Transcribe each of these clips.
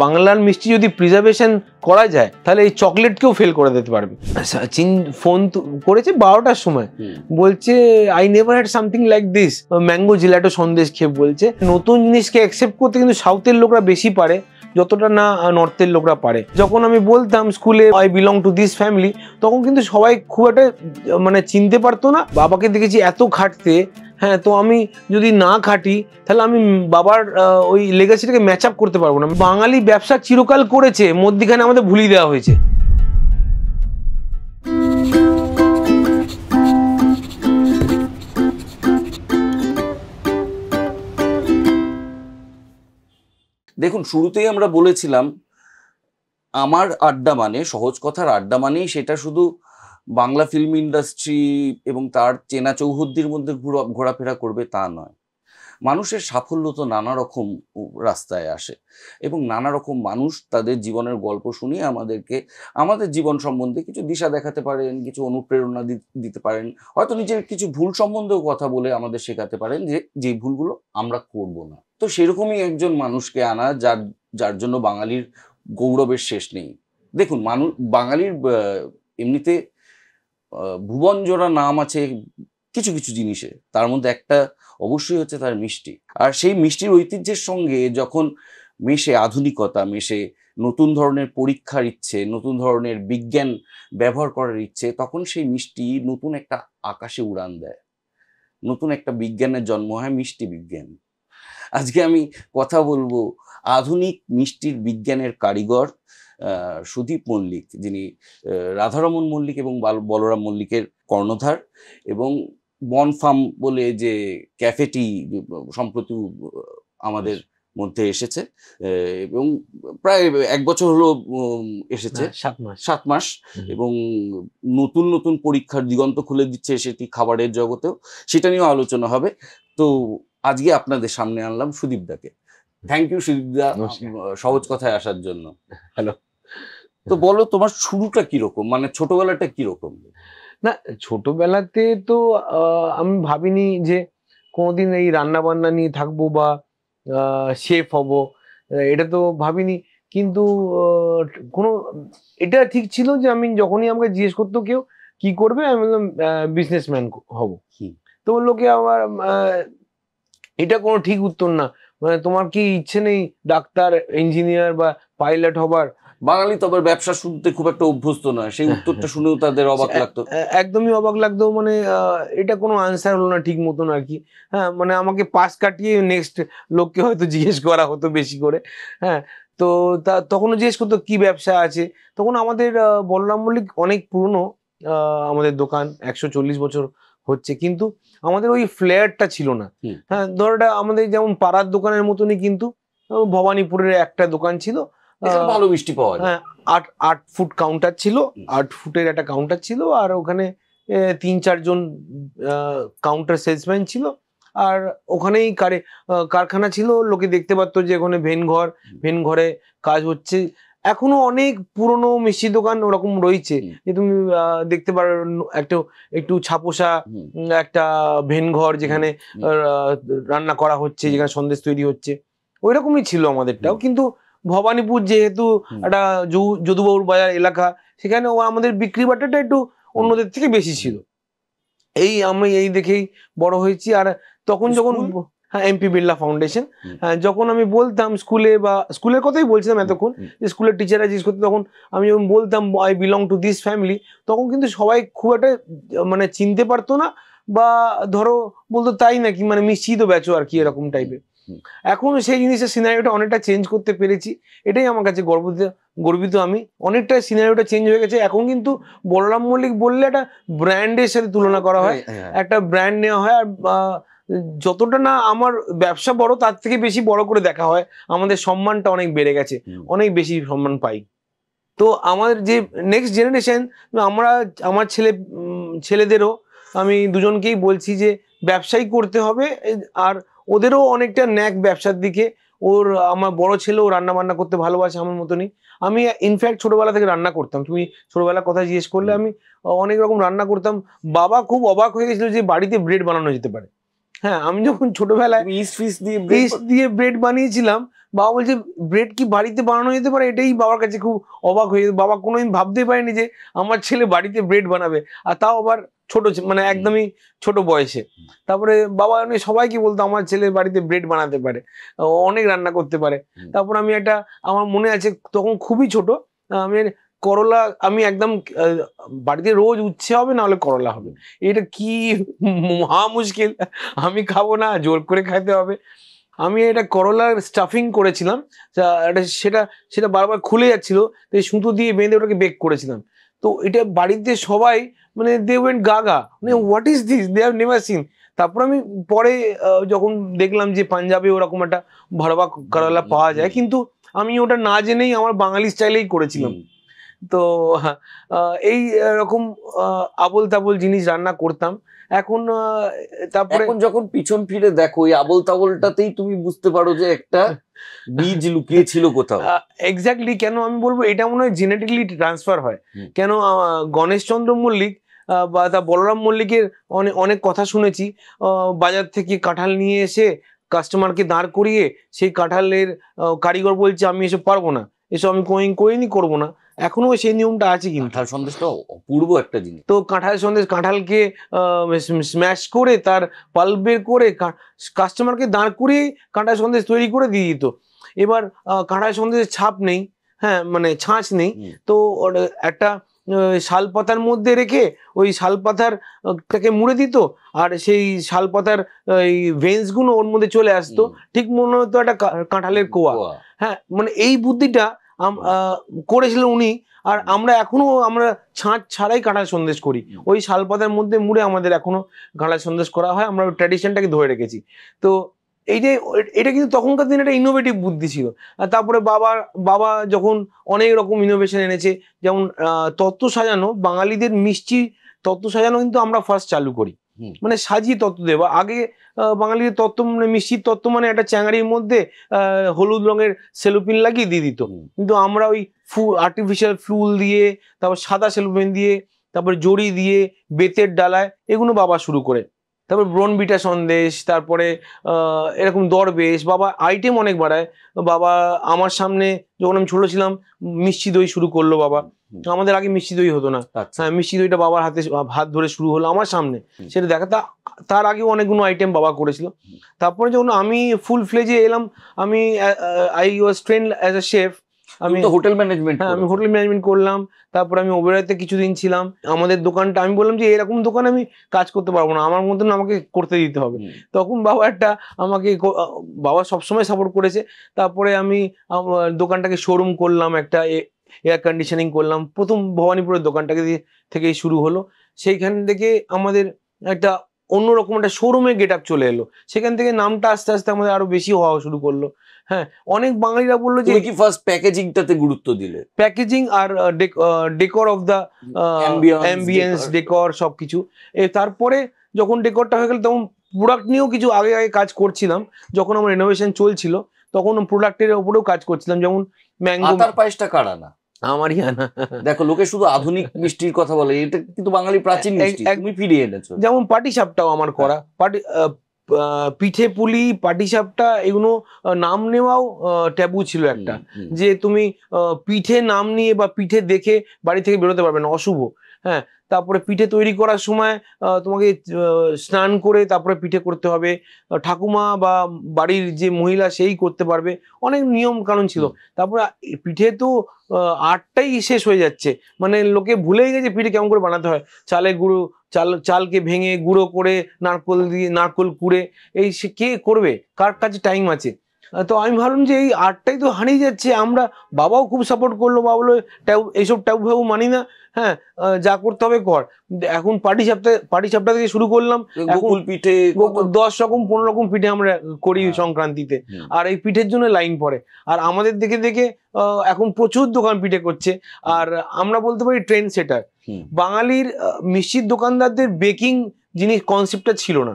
বাংলার মিষ্টি যদি প্রিজার্ভেশন করা যায় তাহলে এই চকলেটকেও ফেল করে দিতে পারবে। সচিন ফোন করেছে 12টার সময়, বলছে I never had something like this, mango gelato sandesh খেয়ে বলছে নতুন জিনিসকে অ্যাকসেপ্ট করতে কিন্তু সাউথের লোকরা বেশি পারে যতটা না নর্থের লোকরা পারে। যখন আমি বলতাম স্কুলে I belong to this family, তখন কিন্তু সবাই খুব একটা মানে চিনতে পারতো না। বাবাকে দেখেছি এত খাটতে, হ্যাঁ, তো আমি যদি না খাটি তাহলে আমি বাবার ওই লেগাসিটাকে ম্যাচ আপ করতে পারবো না। বাঙালি ব্যবসা চিরকাল করেছে, মধ্যিখানে আমাদের ভুলিয়ে দেওয়া হয়েছে। দেখুন, শুরুতেই আমরা বলেছিলাম আমার আড্ডা মানে, সহজ কথার আড্ডা মানেই সেটা শুধু বাংলা ফিল্ম ইন্ডাস্ট্রি এবং তার চেনা চৌহদ্দির মধ্যে ঘোরাফেরা করবে তা নয়। মানুষের সাফল্য তো নানা রকম রাস্তায় আসে এবং নানা রকম মানুষ তাদের জীবনের গল্প শুনিয়ে আমাদেরকে আমাদের জীবন সম্বন্ধে কিছু দিশা দেখাতে পারেন, কিছু অনুপ্রেরণা দিতে পারেন, হয়তো নিজের কিছু ভুল সম্বন্ধেও কথা বলে আমাদের শেখাতে পারেন যে ভুলগুলো আমরা করব না। তো সেরকমই একজন মানুষকে আনা যার জন্য বাঙালির গৌরবের শেষ নেই। দেখুন, বাঙালির এমনিতে ভুবন জোড়া নাম আছে কিছু কিছু জিনিসে, তার মধ্যে একটা অবশ্যই হচ্ছে তার মিষ্টি। আর সেই মিষ্টির ঐতিহ্যের সঙ্গে যখন মেশে আধুনিকতা, মেশে নতুন ধরনের পরীক্ষার ইচ্ছে, নতুন ধরনের বিজ্ঞান ব্যবহার করার ইচ্ছে, তখন সেই মিষ্টি নতুন একটা আকাশে উড়ান দেয়, নতুন একটা বিজ্ঞানের জন্ম হয়, মিষ্টি বিজ্ঞান। আজকে আমি কথা বলবো আধুনিক মিষ্টির বিজ্ঞানের কারিগর সুদীপ মল্লিক, যিনি রাধারমন মল্লিক এবং বলরাম মল্লিকের কর্ণধার, এবং বন ফার্ম বলে যে ক্যাফেটি সম্প্রতি আমাদের মধ্যে এসেছে এবং প্রায় 1 বছর হলো এসেছে, 7 মাস, এবং নতুন নতুন পরীক্ষার দিগন্ত খুলে দিচ্ছে সেটি খাবারের জগতেও। সেটা নিয়েও আলোচনা হবে। তো আজকে আপনাদের সামনে আনলাম সুদীপদাকে। থ্যাংক ইউ সুদীপদা সহজ কথায় আসার জন্য। হ্যালো। তো বলো, তোমার শুরুটা কিরকম, মানে ছোটবেলাটা কিরকম? না, ছোটবেলাতে তো আমি ভাবিনি যে কোনোদিন এই রান্না বান্না নিয়ে থাকবো বা শেফ হব, এটা তো ভাবিনি। কিন্তু কোনো এটা ঠিক ছিল যে আমি যখনই আমাকে জিজ্ঞেস করতো কেউ কি করবে, আমি বললাম বিজনেসম্যান হব। তো লোকে আবার এটা কোনো ঠিক উত্তর না, মানে তোমার কি ইচ্ছে নেই ডাক্তার, ইঞ্জিনিয়ার বা পাইলট হবার? বাঙালি তো আবার ব্যবসা শুনতে খুব একটা অভ্যস্ত নয়, সেই উত্তরটা শুনেও তাদের অবাক লাগতো। একদমই অবাক লাগতো, মানে এটা কোনো আনসার হলো না ঠিক মতন আর কি। হ্যাঁ, মানে আমাকে পাশ কাটিয়ে নেক্সট লোককে হয়তো জিজ্ঞেস করা হতো বেশি করে। হ্যাঁ, তো তখনও জিজ্ঞেস করতো কি ব্যবসা আছে। তখন আমাদের বলরাম মল্লিক অনেক পুরনো, আমাদের দোকান 140 বছর হচ্ছে, কিন্তু আমাদের ওই ফ্লেয়ারটা ছিল না। হ্যাঁ, ধরোটা আমাদের যেমন পাড়ার দোকানের মতনই, কিন্তু ভবানীপুরের একটা দোকান ছিল, ভালো মিষ্টি পাওয়া যায়। হ্যাঁ, 8 ফুট কাউন্টার ছিল, 8 ফুটের একটা কাউন্টার ছিল, আর ওখানে 3-4 জন কাউন্টার সেলসম্যান ছিল, আর ওখানেই কারখানা ছিল। লোকে দেখতে পারতো যে ওখানে ভেনঘরে কাজ হচ্ছে। এখনো অনেক পুরনো মিষ্টি দোকান ওরকম রয়েছে যে তুমি দেখতে পারো একটু ছাপোষা একটা ভেনঘর, যেখানে রান্না করা হচ্ছে, যেখানে সন্দেশ তৈরি হচ্ছে, ওই রকমই ছিল আমাদেরটাও। কিন্তু ভবানীপুর যেহেতু একটা যদুবাবুর বাজার এলাকা, সেখানে আমাদের বিক্রি বাটাটা একটু অন্যদের থেকে বেশি ছিল। আমি এই দেখেই বড় হয়েছি। আর তখন যখন, হ্যাঁ, এমপি বিড়লা ফাউন্ডেশন, যখন আমি বলতাম স্কুলে, বা স্কুলের কথাই বলছিলাম এতক্ষণ, যে স্কুলের টিচাররা জিজ্ঞেস করতো, তখন আমি যখন বলতাম I belong to this family, তখন কিন্তু সবাই খুব একটা মানে চিনতে পারতো না, বা ধরো বলতো তাই নাকি, মানে মিষ্টি তো বেচো আর কি, এরকম টাইপের। এখন সেই জিনিসের সিনারিওটা অনেকটা চেঞ্জ করতে পেরেছি, এটাই আমার কাছে গর্বিত। আমি অনেকটা সিনারিওটা চেঞ্জ হয়ে গেছে। এখন কিন্তু বলরাম মল্লিক বললে একটা ব্র্যান্ডের সাথে তুলনা করা হয়, একটা ব্র্যান্ড নেওয়া হয়, আর যতটা না আমার ব্যবসা বড়, তার থেকে বেশি বড় করে দেখা হয়। আমাদের সম্মানটা অনেক বেড়ে গেছে, অনেক বেশি সম্মান পাই। তো আমাদের যে নেক্সট জেনারেশন, আমার ছেলেদেরও আমি দুজনকেই বলছি যে ব্যবসাই করতে হবে, আর ওদেরও অনেকটা ন্যাক ব্যবসার দিকে। আমার বড় ছেলেও রান্না বান্না করতে ভালোবাসে আমার মতনই। আমি ইনফ্যাক্ট ছোটবেলা থেকে রান্না করতাম, তুমি ছোটবেলার কথা জিজ্ঞেস করলে, আমি অনেক রকম রান্না করতাম। বাবা খুব অবাক হয়ে গেছিল যে বাড়িতে ব্রেড বানানো যেতে পারে। হ্যাঁ, আমি যখন ছোটবেলায় ইস্ট ফিস দিয়ে ইস্ট দিয়ে ব্রেড বানিয়েছিলাম, বাবা বলছে ব্রেড কি বাড়িতে বানানো যেতে পারে, এটাই বাবার কাছে খুব অবাক হয়ে যেত। বাবা কোনোদিন ভাবতেই পারেনি যে আমার ছেলে বাড়িতে ব্রেড বানাবে, আর তাও আবার ছোট মানে একদমই ছোট বয়সে। তারপরে বাবা সবাইকে বলতো আমার ছেলে বাড়িতে ব্রেড বানাতে পারে, অনেক রান্না করতে পারে। তারপর আমি আমার মনে আছে তখন খুবই ছোট, আমি করলা, আমি একদম বাড়িতে রোজ উচ্ছে হবে না হলে করলা হবে, এটা কি মহা মুশকিল, আমি খাবো না, জোর করে খাইতে হবে। আমি এটা করলার স্টাফিং করেছিলাম, সেটা সেটা বারবার খুলে যাচ্ছিল, তাই সুতো দিয়ে বেঁধে ওটাকে বেক করেছিলাম। তো এটা বাড়িতে সবাই মানে দে ওয়েন্ট গাগা, মানে what is this, they have never seen. তারপর আমি পরে যখন দেখলাম যে পাঞ্জাবে ওরকম একটা ভরবা করলা পাওয়া যায়, কিন্তু আমি ওটা না জেনেই আমার বাঙালি স্টাইলেই করেছিলাম। তো এই রকম আবোল তাবোল জিনিস রান্না করতাম। এখন তারপরে এখন যখন পিছন ফিরে দেখো ওই আবোল তাবোলটাতেই তুমি বুঝতে পারো যে একটা বীজ লুকিয়ে ছিল কোথাও। এক্স্যাক্টলি, কেন আমি বলবো এটা মনে হয় জেনেটিক্যালি ট্রান্সফার হয়। কেন গণেশচন্দ্র মল্লিক বা তা বলরাম মল্লিকের অনেক কথা শুনেছি, বাজার থেকে কাঁঠাল নিয়ে এসে কাস্টমারকে দাঁড় করিয়ে সেই কাঁঠালের কারিগর বলছে আমি এসব পারবো না, এসব আমি কোনোদিনই করবো না। এখনো সেই নিয়মটা আছে, কিন্তু কাঁঠাল সন্দেশটা অপূর্ব একটা জিনিস। তো কাঁঠাল সন্দেশ, কাঁঠালকে স্ম্যাশ করে তার পাল্প বের করে কাস্টমারকে দাঁড় করিয়ে কাঁঠাল সন্দেশ তৈরি করে দিয়ে দিত। এবার কাঁঠাল সন্দেশের ছাপ নেই, হ্যাঁ মানে ছাঁচ নেই, তো একটা শাল পাতার মধ্যে রেখে ওই শাল পাতার টাকে মুড়ে দিত, আর সেই শাল পাতার এই ভেন্স গুলো ওর মধ্যে চলে আসতো, ঠিক মনে হতো একটা কাঁঠালের কোয়া। হ্যাঁ, মানে এই বুদ্ধিটা করেছিল উনি। আর আমরা ছাঁচ ছাড়াই কাঁঠাল সন্দেশ করি, ওই শাল পাতার মধ্যে মুড়ে আমাদের এখনো কাঁঠাল সন্দেশ করা হয়, আমরা ওই ট্র্যাডিশনটাকে ধরে রেখেছি। তো এটা কিন্তু তখনকার দিনে একটা ইনোভেটিভ বুদ্ধি ছিল। আর তারপরে বাবা যখন অনেক রকম ইনোভেশন এনেছে, যেমন তত্ত্ব সাজানো, বাঙালিদের মিষ্টি তত্ত্ব সাজানো কিন্তু আমরা ফার্স্ট চালু করি, মানে সাজিয়ে তত্ত্ব দেওয়া। আগে বাঙালিদের তত্ত্ব মানে মিষ্টির তত্ত্ব মানে একটা চ্যাংড়ির মধ্যে হলুদ রঙের সেলোপিন লাগিয়ে দিয়ে দিত, কিন্তু আমরা ওই আর্টিফিশিয়াল ফুল দিয়ে, তারপর সাদা সেলোপিন দিয়ে, তারপর জড়ি দিয়ে, বেতের ডালায়, এগুলো বাবা শুরু করে। তারপর ব্রনবিটা সন্দেশ, তারপরে এরকম দরবেশ, বাবা আইটেম অনেক বাড়ায়। বাবা আমার সামনে যখন আমি ছোট ছিলাম মিষ্টি দই শুরু করলো বাবা, আমাদের আগে মিষ্টি দই হতো না। হ্যাঁ, মিষ্টি দইটা বাবার হাত ধরে শুরু হলো আমার সামনে, সেটা দেখা। তার আগেও অনেকগুলো আইটেম বাবা করেছিল। তারপরে যখন আমি ফুল ফ্লেজে এলাম, আমি I was trend as a chef. আমি হোটেল ম্যানেজমেন্ট, হ্যাঁ আমি হোটেল ম্যানেজমেন্ট করলাম। তারপর আমি ওবেরয়তে কিছুদিন ছিলাম। আমাদের দোকানটা, আমি বললাম যে এরকম দোকান আমি কাজ করতে পারবো না, আমার মতন আমাকে করতে দিতে হবে। তখন বাবা সবসময় সাপোর্ট করেছে। তারপরে আমি দোকানটাকে শোরুম করলাম, একটা এয়ার কন্ডিশনিং করলাম। প্রথম ভবানীপুরের দোকানটাকে থেকেই শুরু হলো। সেইখান থেকে আমাদের একটা অন্যরকম একটা শোরুমে গেট আপ চলে এলো। সেখান থেকে নামটা আস্তে আস্তে আমাদের আরো বেশি হওয়া শুরু করলো। হ্যাঁ, অনেক বাঙালিরা বললো যে কি ফার্স্ট প্যাকেজিংটাতে গুরুত্ব দিলে, প্যাকেজিং আর decor of the ambience, decor সবকিছু। তারপরে যখন ডেকরটা হয়ে গেল, তখন প্রোডাক্ট নিয়েও কিছু আগে কাজ করছিলাম। যখন আমার রেনোভেশন চলছিল তখন প্রোডাক্টের উপরেও কাজ করছিলাম, যেমন ম্যাঙ্গো। আতার পায়েসটা কারা না, আমারই আনা। দেখো লোকে শুধু আধুনিক মিষ্টির কথা বলে, এটা কিন্তু বাঙালি প্রাচীন মিষ্টি, তুমি ফিরিয়ে এনেছো। যেমন পাটিসাপটাও আমার করা, পিঠে পুলি, পাটিসাপটা, এগুলো নাম নেওয়াও ট্যাবু ছিল একটা, যে তুমি পিঠে নাম নিয়ে বা পিঠে দেখে বাড়ি থেকে বেরোতে পারবে না, অশুভ। হ্যাঁ, তারপরে পিঠে তৈরি করার সময় তোমাকে স্নান করে তারপরে পিঠে করতে হবে, ঠাকুমা বা বাড়ির যে মহিলা সেই করতে পারবে, অনেক নিয়ম কানুন ছিল। তারপরে পিঠে তো আটটাই শেষ হয়ে যাচ্ছে, মানে লোকে ভুলেই গেছে পিঠে কেমন করে বানাতে হয়। চালকে ভেঙে গুঁড়ো করে নারকোল কুড়ে, কে করবে, কার কাছে টাইম আছে? তো আমি ভাবলাম যে এই আর্টটাই তো হারিয়ে যাচ্ছে। বাবাও খুব সাপোর্ট করলো, বাবা বললো এইসব ট্যাবু ফ্যাবু মানি না, হ্যাঁ যা করতে হবে কর। এখন পাটিসাপটা থেকে শুরু করলাম, এখন পিঠে 10 রকম 15 রকম পিঠে আমরা করি সংক্রান্তিতে, আর এই পিঠের জন্য লাইন পড়ে। আর আমাদের দেখে দেখে এখন প্রচুর দোকান পিঠে করছে, আর আমরা বলতে পারি ট্রেন্ড সেটার। বাঙালির মিষ্টির দোকানদারদের বেকিং জিনিস কনসেপ্টটা ছিল না।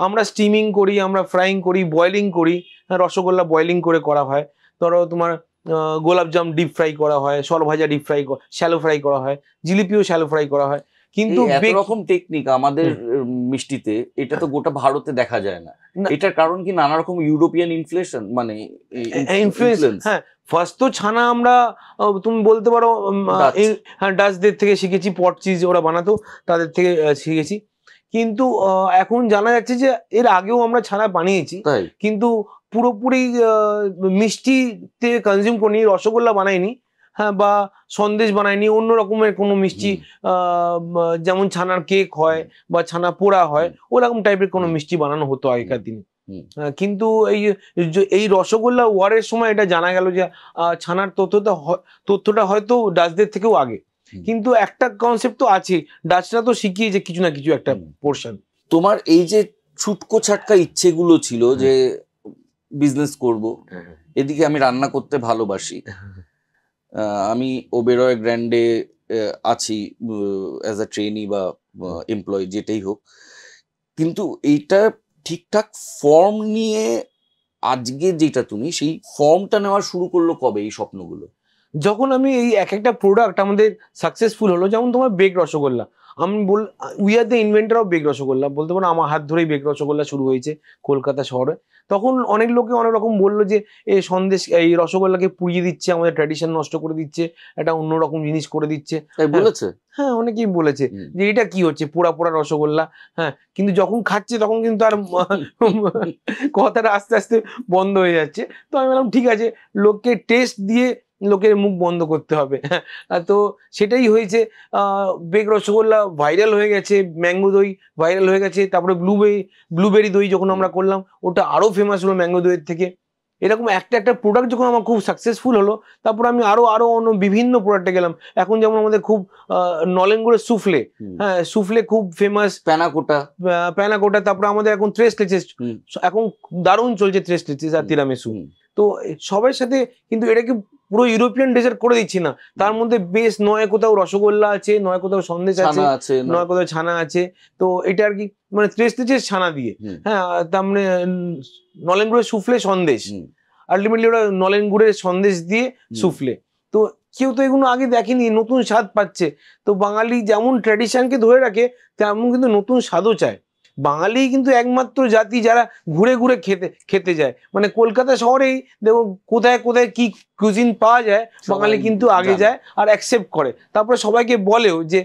আমরা স্টিমিং করি, আমরা ফ্রাইং করি, বয়েলিং করি। রসগোল্লা বয়েলিং করে করা হয়, ধরো তোমার গোলাপজাম ডিপ ফ্রাই করা হয়, সরভাজা ডিপ ফ্রাই, শ্যালো ফ্রাই করা হয়, জিলিপিও শ্যালো ফ্রাই করা হয়। কিন্তু এত রকম টেকনিক আমাদের মিষ্টিতে, এটা তো গোটা ভারতে দেখা যায় না। না। এটার কারণ কি নানা রকম ইউরোপিয়ান ইনফ্লেশন, মানে ইনফ্লুয়েন্স। হ্যাঁ, ফার্স্ট তো ছানা আমরা তুমি বলতে পারো ডাচ। হ্যাঁ, ডাচদের থেকে শিখেছি, পট চিজ ওরা বানাতো, তাদের থেকে শিখেছি। কিন্তু এখন জানা যাচ্ছে যে এর আগেও আমরা ছানা বানিয়েছি, তাই কিন্তু পুরোপুরি মিষ্টিতে কনজিউম করিনি, রসগোল্লা বানাইনি, হ্যাঁ, বা সন্দেশ বানাইনি, অন্য রকমের কোনো মিষ্টি যেমন ছানার কেক হয় বা ছানা পোড়া হয়, ওরকম টাইপের কোনো মিষ্টি বানানো হতো আগেকার দিনে। কিন্তু এই রসগোল্লা ওয়ারের সময় এটা জানা গেল যে ছানার তথ্যটা হয়তো ডাচদের থেকেও আগে। কিন্তু একটা কনসেপ্ট তো আছে, ডাচরা তো শিখিয়েছে কিছু না কিছু একটা পোর্শন। তোমার এই যে ছুটকো ছাটকা ইচ্ছেগুলো ছিল যে বিজনেস করব, এদিকে আমি রান্না করতে ভালোবাসি, আমি ওবেরয় গ্র্যান্ডে আছি অ্যাজ আ ট্রেনি বা এমপ্লয়ি যেটাই হোক, কিন্তু এইটা ঠিকঠাক ফর্ম নিয়ে আজকে যেটা তুমি সেই ফর্মটা নেওয়া শুরু করলো কবে এই স্বপ্নগুলো? যখন আমি এই এক একটা প্রোডাক্ট আমাদের সাকসেসফুল হলো, যেমন তোমার বেক রসগোল্লা, আমি we are the inventor of bake rasgulla, বলতে পারো আমার হাত ধরেই বেক রসগোল্লা শুরু হয়েছে কলকাতা শহরে। তখন অনেক লোকে অনেক রকম বললো যে এই সন্দেশ, এই রসগোল্লাকে পুড়িয়ে দিচ্ছে, আমাদের ট্র্যাডিশন নষ্ট করে দিচ্ছে, একটা অন্যরকম জিনিস করে দিচ্ছে। বলেছে, হ্যাঁ, অনেকেই বলেছে যে এটা কি হচ্ছে, পোড়া পোড়া রসগোল্লা। হ্যাঁ, কিন্তু যখন খাচ্ছে তখন কিন্তু আর কথাটা আস্তে আস্তে বন্ধ হয়ে যাচ্ছে। তো আমি বললাম ঠিক আছে, লোককে টেস্ট দিয়ে লোকের মুখ বন্ধ করতে হবে। তো সেটাই হয়েছে। বেক রসগোল্লা ভাইরাল হয়ে গেছে, ম্যাঙ্গো দই ভাইরাল হয়ে গেছে, তারপরে ব্লুবেরি দই যখন আমরা করলাম ওটা আরো ফেমাস হলো ম্যাঙ্গো দইয়ের থেকে। এরকম একটা একটা প্রোডাক্ট যখন আমার খুব সাকসেসফুল হলো, তারপর আমি আরো অন্য বিভিন্ন প্রোডাক্টে গেলাম। এখন যেমন আমাদের খুব নলেন গুড়ের সুফলে, হ্যাঁ, সুফলে খুব ফেমাস, প্যানাকোটা, তারপরে আমাদের এখন ত্রেস লেচেস, এখন দারুণ চলছে ত্রেস লেচেস আর তিরামিসু। তো সবার সাথে কিন্তু এটাকে পুরো ইউরোপিয়ান ডেজার্ট করে দিচ্ছি না, তার মধ্যে বেশ নয় কোথাও রসগোল্লা আছে, নয় কোথাও সন্দেশ আছে, নয় কোথাও ছানা আছে। তো এটা আর কি মানে ত্রেস লেচেস ছানা দিয়ে, হ্যাঁ, তার মানে নলেন গুড়ের সুফলে সন্দেশ, আলটিমেটলি ওরা নলেন গুড়ের সন্দেশ দিয়ে সুফলে। তো কেউ তো এগুলো আগে দেখেনি, নতুন স্বাদ পাচ্ছে। তো বাঙালি যেমন ট্র্যাডিশনকে ধরে রাখে, তেমন কিন্তু নতুন স্বাদও চায়। বাঙালি কিন্তু একমাত্র জাতি যারা ঘুরে ঘুরে খেতে যায়, মানে কলকাতা শহরেই দেখো কোথায় কোথায় কি কুজিন পাওয়া যায়, বাঙালি কিন্তু আগে যায় আর অ্যাকসেপ্ট করে, তারপরে সবাইকে বলেও যে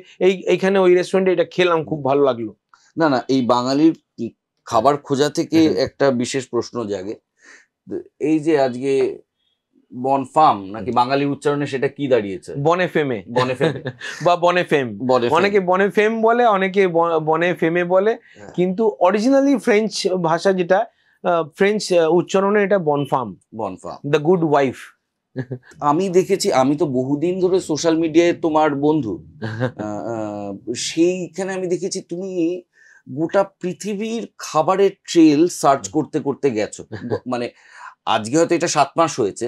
এইখানে ওই রেস্টুরেন্টে এটা খেলাম, খুব ভালো লাগলো। না না, এই বাঙালির খাবার খোঁজা থেকে একটা বিশেষ প্রশ্ন জাগে, এই যে আজকে বনফার্ম নাকি বাঙালির উচ্চারণে সেটা কি দাঁড়িয়েছে? বনেফেমে, বা বনেফেম, অনেকে বনেফেম বলে, অনেকে বনেফেমে বলে, কিন্তু অরিজিনালি ফ্রেঞ্চ ভাষা যেটা, ফ্রেঞ্চ উচ্চারণে এটা বনফার্ম, দ্য গুড ওয়াইফ। আমি দেখেছি, আমি তো বহুদিন ধরে সোশ্যাল মিডিয়ায় তোমার বন্ধু, সেইখানে আমি দেখেছি তুমি গোটা পৃথিবীর খাবারের ট্রেল সার্চ করতে করতে গেছো, মানে আজকে হয়তো এটা 7 মাস হয়েছে,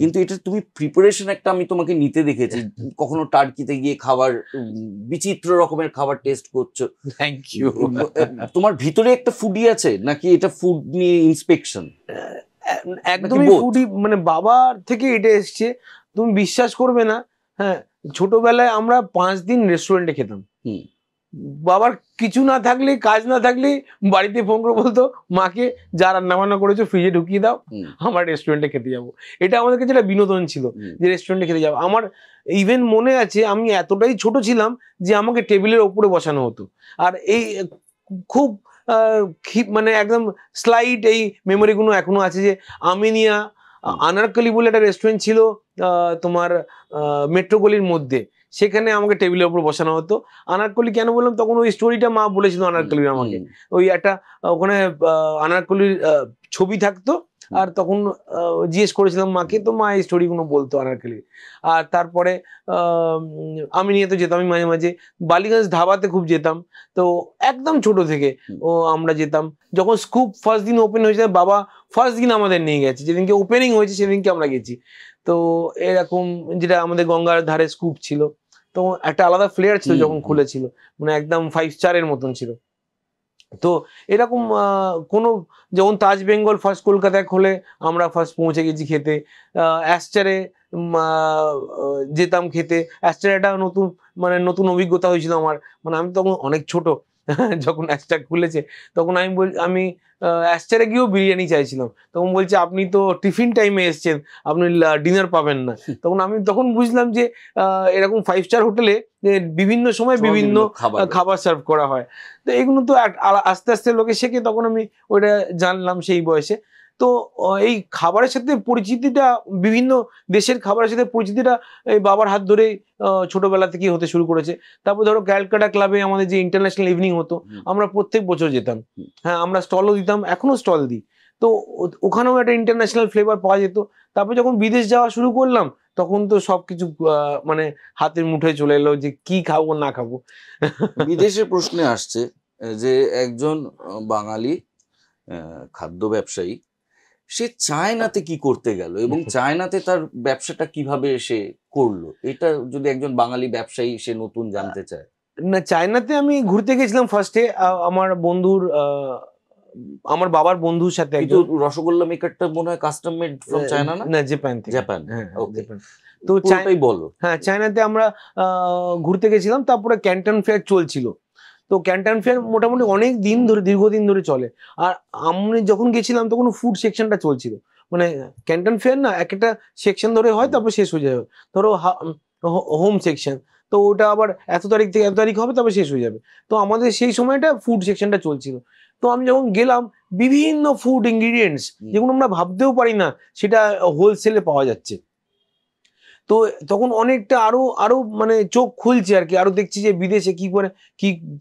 কিন্তু এটা তুমি প্রিপারেশন একটা আমি তোমাকে নিতে দেখেছি, কখনো টার্কিতে গিয়ে খাবার, বিচিত্র রকমের খাবার টেস্ট করছো। Thank you. তোমার ভিতরে একটা ফুডি আছে নাকি এটা ফুড নিয়ে ইন্সপেকশন? একদমই ফুডি, মানে বাবার থেকে এটা এসছে, তুমি বিশ্বাস করবে না। হ্যাঁ, ছোটবেলায় আমরা 5 দিন রেস্টুরেন্টে খেতাম। বাবার কিছু না থাকলে, কাজ না থাকলে বাড়িতে ফোন করে বলতো মাকে, যা রান্না বান্না করেছো ফ্রিজে ঢুকিয়ে দাও, আমার রেস্টুরেন্টে খেতে যাবো। এটা আমাদের কাছে একটা বিনোদন ছিল যে রেস্টুরেন্টে খেতে যাবো। আমার ইভেন মনে আছে আমি এতটাই ছোট ছিলাম যে আমাকে টেবিলের ওপরে বসানো হতো। আর এই খুব মানে একদম স্লাইড এই মেমোরিগুলো এখনো আছে যে আমিনিয়া আনারকলি বলে একটা রেস্টুরেন্ট ছিল তোমার মেট্রো গলির মধ্যে, সেখানে আমাকে টেবিলের উপর বসানো হতো। আনারকলি কেন বললাম, তখন ওই স্টোরিটা মা বলেছিল আনারকলির আমাকে, ওই একটা ওখানে আনারকলির ছবি থাকতো, আর তখন জিজ্ঞেস করেছিলাম মাকে, তো মা এই স্টোরিগুলো বলতো আনারকলির। আর তারপরে আমি নিয়ে তো যেতাম, আমি মাঝে মাঝে বালিগঞ্জ ধাবাতে খুব যেতাম। তো একদম ছোট থেকে আমরা যেতাম। যখন স্কুপ ফার্স্ট দিন ওপেন হয়েছে, বাবা ফার্স্ট দিন আমাদের নিয়ে গেছে, যেদিনকে ওপেনিং হয়েছে সেদিনকে আমরা গেছি। তো এরকম, যেটা আমাদের গঙ্গার ধারে স্কুপ ছিল, তো একটা আলাদা ফ্লেয়ার ছিল যখন খুলেছিল, মানে একদম 5 স্টারের মতন ছিল। তো এরকম কোনো, যেমন তাজ বেঙ্গল ফার্স্ট কলকাতায় খোলে, আমরা ফার্স্ট পৌঁছে গেছি খেতে। অ্যাস্টারে যেতাম খেতে। অ্যাস্টারে একটা নতুন, মানে নতুন অভিজ্ঞতা হয়েছিল আমার। মানে আমি তখন অনেক ছোট যখন অ্যাস্টার খুলেছে, তখন আমি অ্যাস্টারে গিয়েও বিরিয়ানি চাইছিলাম। তখন বলছে আপনি তো টিফিন টাইমে এসছেন, আপনি ডিনার পাবেন না। তখন বুঝলাম যে এরকম 5 স্টার হোটেলে বিভিন্ন সময় বিভিন্ন খাবার সার্ভ করা হয়। তো এগুলো তো আস্তে আস্তে লোকে শেখে, তখন আমি ওইটা জানলাম সেই বয়সে। তো এই খাবারের সাথে পরিচিতিটা, বিভিন্ন দেশের খাবারের সাথে পরিচিতিটা এই বাবার হাত ধরে ছোটবেলা থেকে হতে শুরু করেছে। তারপর ধরো ক্যালকাটা ক্লাবে আমাদের যে ইন্টারন্যাশনাল ইভিনিং হতো, আমরা প্রত্যেক বছর যেতাম। হ্যাঁ, আমরা স্টলও দিতাম, এখনো স্টল দিই। তো ওখানেও একটা ইন্টারন্যাশনাল ফ্লেভার পাওয়া যেত। তারপর যখন বিদেশ যাওয়া শুরু করলাম, তখন তো সবকিছু মানে হাতের মুঠোয় চলে এলো যে কি খাবো না খাবো। বিদেশের প্রশ্নে আসছে যে একজন বাঙালি খাদ্য ব্যবসায়ী, সে চায়নাতে কি করতে গেল এবং চায়নাতে তার ব্যবসাটা কিভাবে সে করলো, এটা যদি একজন বাঙালি ব্যবসায়ী সে নতুন জানতে চায়। না, চায়নাতে আমি ঘুরতে গেছিলাম ফার্স্টে আমার বাবার বন্ধুর সাথে। কিন্তু রসগোল্লা মেকারটা মনে হয় কাস্টম মেড ফ্রম চায়না, না? না, জাপান থেকে। জাপান, হ্যাঁ, ওকে। জাপান। তো পুরোটাই বলো। হ্যাঁ, চায়নাতে আমরা ঘুরতে গেছিলাম, তারপরে ক্যান্টন ফেয়ার চলছিল। তো ক্যান্টন ফেয়ার মোটামুটি অনেক দিন ধরে, দীর্ঘদিন ধরে চলে। আর আমি যখন গেছিলাম তখন ফুড সেকশনটা চলছিল। মানে ক্যান্টন ফেয়ার না, একটা সেকশন ধরে হয়, তারপর শেষ হয়ে যাবে। ধরো হোম সেকশন, তো ওটা আবার এত তারিখ থেকে এত তারিখ হবে, তারপর শেষ হয়ে যাবে। তো আমাদের সেই সময়টা ফুড সেকশনটা চলছিল। তো আমি যখন গেলাম, বিভিন্ন ফুড ইনগ্রিডিয়েন্টস যেগুলো আমরা ভাবতেও পারি না, সেটা হোলসেলে পাওয়া যাচ্ছে। তো তখন অনেকটা আরো আরো মানে চোখ খুলছে আর কি, আরো দেখছি যে বিদেশে কি করে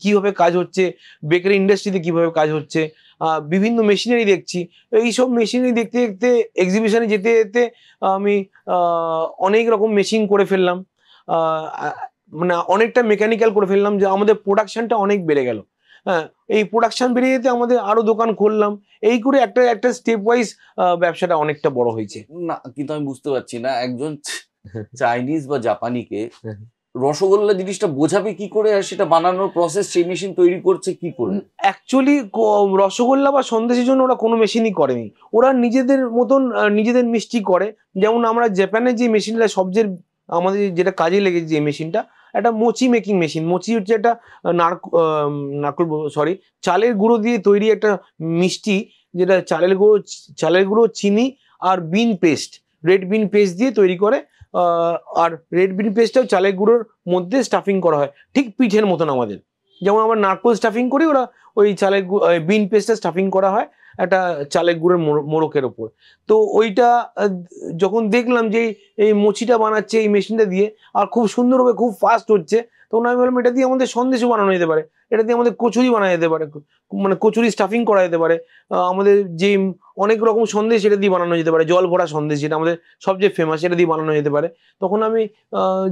কিভাবে কাজ হচ্ছে, বেকারি ইন্ডাস্ট্রিতে কিভাবে কাজ হচ্ছে। বিভিন্ন মেশিনারি দেখছি। এইসব মেশিনারি দেখতে দেখতে এক্সিবিশনে যেতে যেতে আমি অনেক রকম মেশিন করে ফেললাম। মানে অনেকটা মেকানিক্যাল করে ফেললাম, যে আমাদের প্রোডাকশনটা অনেক বেড়ে গেল। হ্যাঁ, এই প্রোডাকশন বেড়ে যেতে আমাদের আরো দোকান খুললাম। এই করে একটা একটা স্টেপ ওয়াইজ ব্যবসাটা অনেকটা বড় হয়েছে। না, কিন্তু আমি বুঝতে পারছি না, একজন চাইনিজ বা জাপানিকে রসগোল্লা জিনিসটা বোঝাবে কি করে, আর সেটা বানানোর প্রসেস, সেই মেশিন তৈরি করছে কি করে? অ্যাকচুয়ালি রসগোল্লা বা সন্দেশের জন্য ওরা কোনো মেশিনই করেনি। ওরা নিজেদের মতন নিজেদের মিষ্টি করে। যেমন আমরা জাপানে যে মেশিনটা সবচেয়ে আমাদের যেটা কাজে লেগেছে, যে মেশিনটা, একটা মোচি মেকিং মেশিন। মোচি হচ্ছে একটা নারকল, সরি, চালের গুঁড়ো দিয়ে তৈরি একটা মিষ্টি, যেটা চালের গুঁড়ো, চিনি আর বিন পেস্ট, রেড বিন পেস্ট দিয়ে তৈরি করে। আর রেড বিন পেস্টটাও চালের গুঁড়োর মধ্যে স্টাফিং করা হয়, ঠিক পিঠের মতন আমাদের যেমন আমরা নারকোল স্টাফিং করি, ওরা ওই চালের বিন পেস্টটা স্টাফিং করা হয় একটা চালের গুঁড়ের মোড়কের ওপর। তো ওইটা যখন দেখলাম যে এই মুচিটা বানাচ্ছে এই মেশিনটা দিয়ে, আর খুব সুন্দরভাবে খুব ফাস্ট হচ্ছে, তখন আমি বললাম এটা দিয়ে আমাদের সন্দেশও বানানো যেতে পারে, এটা দিয়ে আমাদের কচুরি বানানো যেতে পারে, মানে কচুরি স্টাফিং করা যেতে পারে। আমাদের যে অনেক রকম সন্দেশ এটা দিয়ে বানানো যেতে পারে, জল ভরা সন্দেশ যেটা আমাদের সবচেয়ে ফেমাস, এটা দিয়ে বানানো যেতে পারে। তখন আমি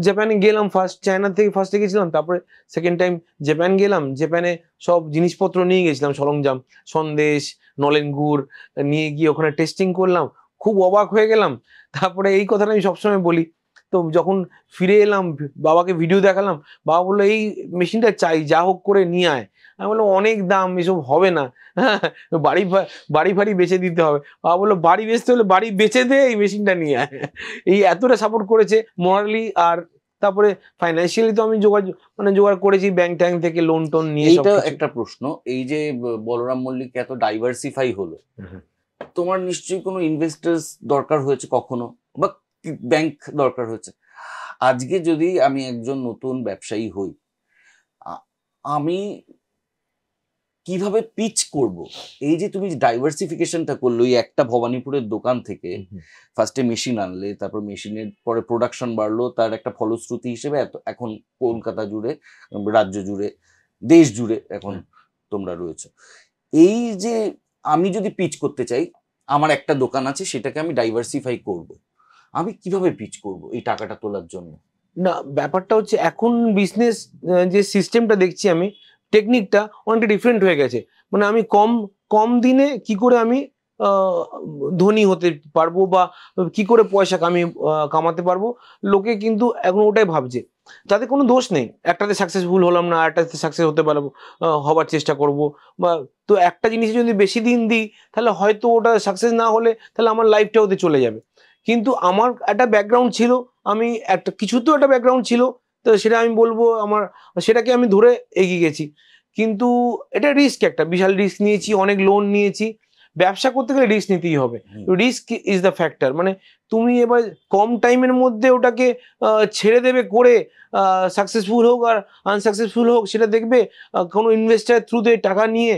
জাপানে গেলাম ফার্স্ট, চায়না থেকে ফার্স্টে গেছিলাম, তারপরে সেকেন্ড টাইম জাপান গেলাম। জাপানে সব জিনিসপত্র নিয়ে গেছিলাম, সরঞ্জাম, সন্দেশ, নলেন গুড় নিয়ে গিয়ে ওখানে টেস্টিং করলাম, খুব অবাক হয়ে গেলাম। তারপরে এই কথাটা আমি সবসময় বলি, তো যখন ফিরে এলাম বাবাকে ভিডিও দেখালাম, বাবা বললো এই মেশিনটা চাই, যা হোক করে নিয়ে আয়। আমি বললাম অনেক দাম, এসব হবে না, হ্যাঁ, বাড়ি ফাড়ি বেচে দিতে হবে। বাবা বললো বাড়ি বেচতে হলে বাড়ি বেচে দে, এই মেশিনটা নিয়ে আয়। এই এতটা সাপোর্ট করেছে মোরালি। আর তারপরে ফাইন্যান্সিয়ালি তো আমি জোগাড় করেছি ব্যাংক ট্যাঙ্ক থেকে, লোন টোন নিয়ে। এইটা একটা প্রশ্ন, এই যে বলরাম মল্লিক এত ডাইভার্সিফাই হলো, তোমার নিশ্চয়ই কোনো ইনভেস্টার্স দরকার হয়েছে কখনো, বা ব্যাংক দরকার হয়েছে। আজকে যদি আমি একজন নতুন ব্যবসায়ী হই, আমি কিভাবে পিচ করব? এই যে তুমি ডাইভার্সিফিকেশনটা করলো, এই একটা ভবানীপুরের দোকান থেকে ফার্স্টে মেশিন আনলে, তারপর মেশিনের পরে প্রোডাকশন বাড়লো, তার একটা ফলশ্রুতি হিসেবে এখন কলকাতা জুড়ে, রাজ্য জুড়ে, দেশ জুড়ে এখন তোমরা রয়েছে। এই যে আমি যদি পিচ করতে চাই, আমার একটা দোকান আছে, সেটাকে আমি ডাইভার্সিফাই করব, আমি কিভাবে পিচ করব এই টাকাটা তোলার জন্য? না, ব্যাপারটা হচ্ছে এখন বিজনেস যে সিস্টেমটা দেখছি আমি, টেকনিকটা অনেকটা ডিফারেন্ট হয়ে গেছে। মানে আমি কম কম দিনে কি করে আমি ধনী হতে পারবো, বা কি করে পয়সা কামাতে পারবো, লোকে কিন্তু এখন ওটাই ভাবছে। তাতে কোনো দোষ নেই, একটাতে সাকসেসফুল হলাম না, আরেকটাতে সাকসেস হতে পারবো, হবার চেষ্টা করব। বা তো একটা জিনিস যদি বেশি দিন দিই তাহলে হয়তো ওটা সাকসেস না হলে তাহলে আমার লাইফটা ওতে চলে যাবে। কিন্তু আমার একটা ব্যাকগ্রাউন্ড ছিল, আমি একটা কিছু তো একটা ব্যাকগ্রাউন্ড ছিল, তো সেটা আমি বলবো আমার, সেটাকে আমি ধরে এগিয়ে গেছি। কিন্তু এটা রিস্ক, একটা বিশাল রিস্ক নিয়েছি, অনেক লোন নিয়েছি। ব্যবসা করতে গেলে রিস্ক নিতেই হবে, রিস্ক ইজ দ্য ফ্যাক্টর। মানে তুমি এবার কম টাইমের মধ্যে ওটাকে ছেড়ে দেবে করে, সাকসেসফুল হোক আর আনসাকসেসফুল হোক সেটা দেখবে, কোনো ইনভেস্টার থ্রুতে টাকা নিয়ে,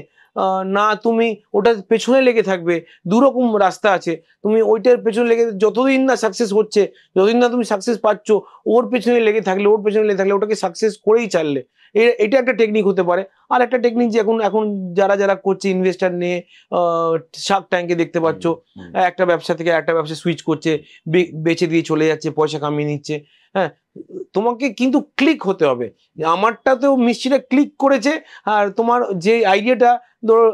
না তুমি ওটার পেছনে লেগে থাকবে। দুরকম রাস্তা আছে, তুমি ওইটার পেছনে লেগে যতদিন না সাকসেস হচ্ছে, যতদিন না তুমি সাকসেস পাচ্ছ, ওর পেছনে লেগে থাকলে, ওটাকে সাকসেস করেই চাললে, এটা একটা টেকনিক হতে পারে। আর একটা টেকনিক যে এখন এখন যারা যারা করছে ইনভেস্টার নিয়ে, শার্ক ট্যাঙ্কে দেখতে পাচ্ছ, একটা ব্যবসা থেকে একটা ব্যবসা সুইচ করছে, বেচে দিয়ে চলে যাচ্ছে, পয়সা কামিয়ে নিচ্ছে। হ্যাঁ, তোমাকে কিন্তু ক্লিক হতে হবে। আমারটাতেও মিষ্টিটা ক্লিক করেছে, আর তোমার যে আইডিয়াটা, ধরো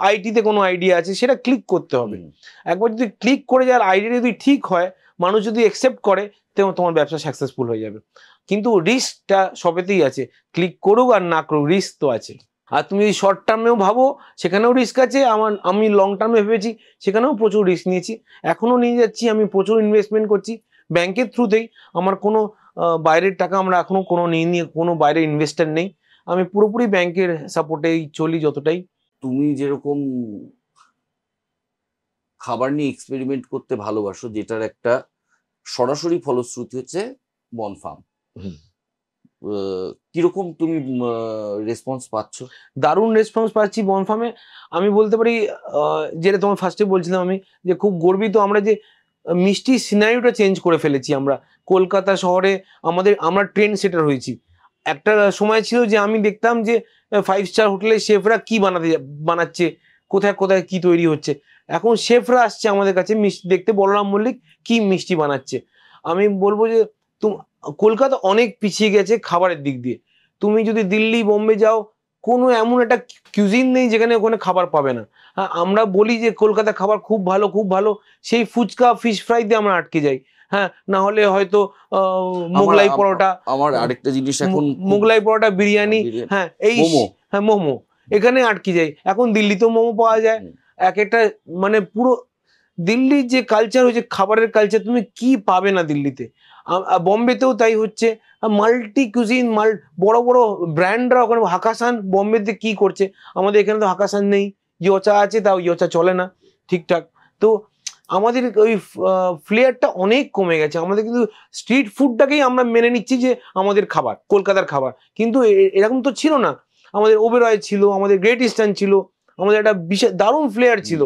আইটিতে কোনো আইডিয়া আছে, সেটা ক্লিক করতে হবে। একবার যদি ক্লিক করে যায়, আইডিয়া যদি ঠিক হয়, মানুষ যদি অ্যাকসেপ্ট করে, তোমার ব্যবসা সাকসেসফুল হয়ে যাবে। কিন্তু রিস্কটা সবেতেই আছে, ক্লিক করুক আর না করুক, রিস্ক তো আছে। আর তুমি যদি শর্ট টার্মেও ভাবো, সেখানেও রিস্ক আছে। আমি লং টার্মে ভেবেছি, সেখানেও প্রচুর রিস্ক নিয়েছি, এখনো নিয়ে যাচ্ছি। আমি প্রচুর ইনভেস্টমেন্ট করছি ব্যাংকের থ্রুতেই। আমার কোনো বাইরের টাকা আমরা এখনো কোনো নিয়ে কোনো বাইরের ইনভেস্টার নেই, আমি পুরোপুরি ব্যাংকের সাপোর্টেই চলি যতটাই। তুমি যেরকম খাবার নিয়ে এক্সপেরিমেন্ট করতে ভালোবাসো, যেটার একটা সরাসরি ফলশ্রুতি হচ্ছে বনফার্ম, কিরকম তুমি রেসপন্স পাচ্ছ? দারুণ রেসপন্স পাচ্ছি বনফার্মে। আমি বলতে পারি, যেটা তোমার ফার্স্টে বলছিলাম আমি, যে খুব গর্বিত আমরা যে মিষ্টি সিনারিওটা চেঞ্জ করে ফেলেছি আমরা। কলকাতা শহরে আমরা ট্রেন্ড সেটার হয়েছি। একটা সময় ছিল যে আমি দেখতাম যে 5 স্টার হোটেলের শেফরা কি বানাচ্ছে, কোথায় কোথায় কি তৈরি হচ্ছে। এখন শেফরা আসছে আমাদের কাছে মিষ্টি দেখতে, বলরাম মল্লিক কি মিষ্টি বানাচ্ছে। আমি বলবো যে কলকাতা অনেক পিছিয়ে গেছে খাবারের দিক দিয়ে। তুমি যদি দিল্লি বোম্বে যাও, কোনো এমন একটা কিউজিন নেই যেখানে ওখানে খাবার পাবে না। হ্যাঁ, আমরা বলি যে কলকাতা খাবার খুব ভালো খুব ভালো, সেই ফুচকা ফিশ ফ্রাইতে আমরা আটকে যাই। হ্যাঁ, না হলে হয়তো মোগলাই পরোটা, আমার আরেকটা জিনিস এখন মোগলাই পরোটা, বিরিয়ানি, হ্যাঁ এই হ্যাঁ মোমো, এখানে আটকে যাই। এখন দিল্লিতেও মোমো পাওয়া যায়। এক একটা মানে পুরো দিল্লির যে কালচার হয়েছে, খাবারের কালচার, তুমি কি পাবে না দিল্লিতে। বম্বেতেও তাই হচ্ছে, মাল্টি কুজিন, বড় বড় ব্র্যান্ডরা ওখানে। হাকাসান বম্বেতে কি করছে, আমাদের এখানে তো হাকাসান নেই, ইয়োচা আছে, তাও ইয়োচা চলে না ঠিকঠাক। তো আমাদের ওই ফ্লেয়ারটা অনেক কমে গেছে আমাদের। কিন্তু স্ট্রিট ফুডটাকেই আমরা মেনে নিচ্ছি যে আমাদের খাবার, কলকাতার খাবার। কিন্তু এরকম তো ছিল না। আমাদের ওবেরয় ছিল, আমাদের গ্রেট ইস্টার্ন ছিল, আমাদের একটা বিশেষ দারুণ ফ্লেয়ার ছিল।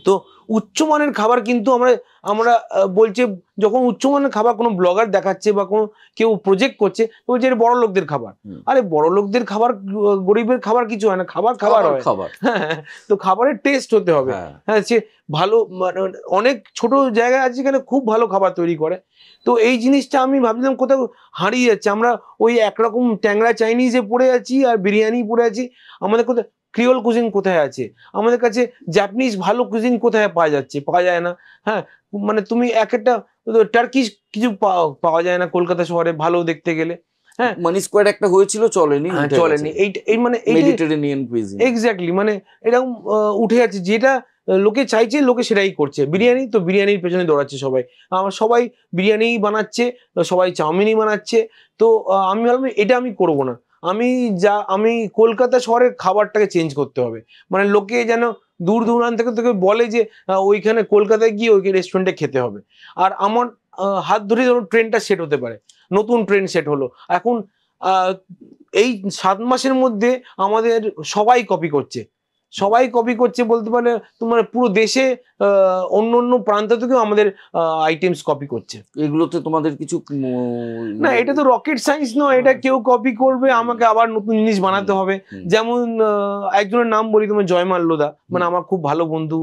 তো উচ্চমানের খাবার কিন্তু আমরা আমরা বলছে, যখন উচ্চমানের খাবার কোনো ব্লগার দেখাচ্ছে বা কোনো কেউ প্রজেক্ট করছে, বলছে এটা বড় লোকদের খাবার। আরে বড় লোকদের খাবার, গরিবের খাবার কিছু হয় না, খাবার খাবার হয়। হ্যাঁ, তো খাবারের টেস্ট হতে হবে। হ্যাঁ, সে ভালো, অনেক ছোট জায়গায় আছে যেখানে খুব ভালো খাবার তৈরি করে। তো এই জিনিসটা আমি ভাবছিলাম কোথাও হারিয়ে যাচ্ছে। আমরা ওই একরকম ট্যাংরা চাইনিজে পড়ে আছি আর বিরিয়ানি পড়ে আছি। আমাদের কোথায় ক্রিওল কুজিন কোথায় আছে? আমাদের কাছে জাপানিজ ভালো কুজিন কোথায় পাওয়া যাচ্ছে? পাওয়া যায় না। হ্যাঁ, মানে তুমি একটা টার্কিশ কিছু পাওয়া যায় না কলকাতা শহরে ভালো দেখতে গেলে। হ্যাঁ, মানি স্কোয়ার একটা হয়েছিল, চলেনি, চলেনি। এই মানে মেডিটেরেনিয়ান কুইজিন, এক্স্যাক্টলি, মানে এরকম উঠে যাচ্ছে, যেটা লোকে চাইছে, লোকে সেটাই করছে। বিরিয়ানি তো বিরিয়ানির পেছনে দৌড়াচ্ছে সবাই। সবাই বিরিয়ানি বানাচ্ছে, সবাই চাউমিনই বানাচ্ছে। তো আমি ভাবলাম এটা আমি করবো না। আমি কলকাতা শহরের খাবারটাকে চেঞ্জ করতে হবে। মানে লোকে যেন দূর দূরান্ত থেকে বলে যে ওইখানে কলকাতায় গিয়ে ওই রেস্টুরেন্টে খেতে হবে। আর আমার হাত ধরে যেন ট্রেন্ডটা সেট হতে পারে, নতুন ট্রেন্ড সেট হলো এখন। এই 7 মাসের মধ্যে আমাদের সবাই কপি করছে বলতে পারে। তোমার পুরো দেশে অন্য অন্য প্রান্ত থেকেও আমাদের আইটেমস কপি করছে। এগুলোতে তোমাদের কিছু না, এটা তো রকেট সায়েন্স নয়, এটা কেউ কপি করবে, আমাকে আবার নতুন জিনিস বানাতে হবে। যেমন একজনের নাম বলি, তোমার জয় মাল্যদা, মানে আমার খুব ভালো বন্ধু।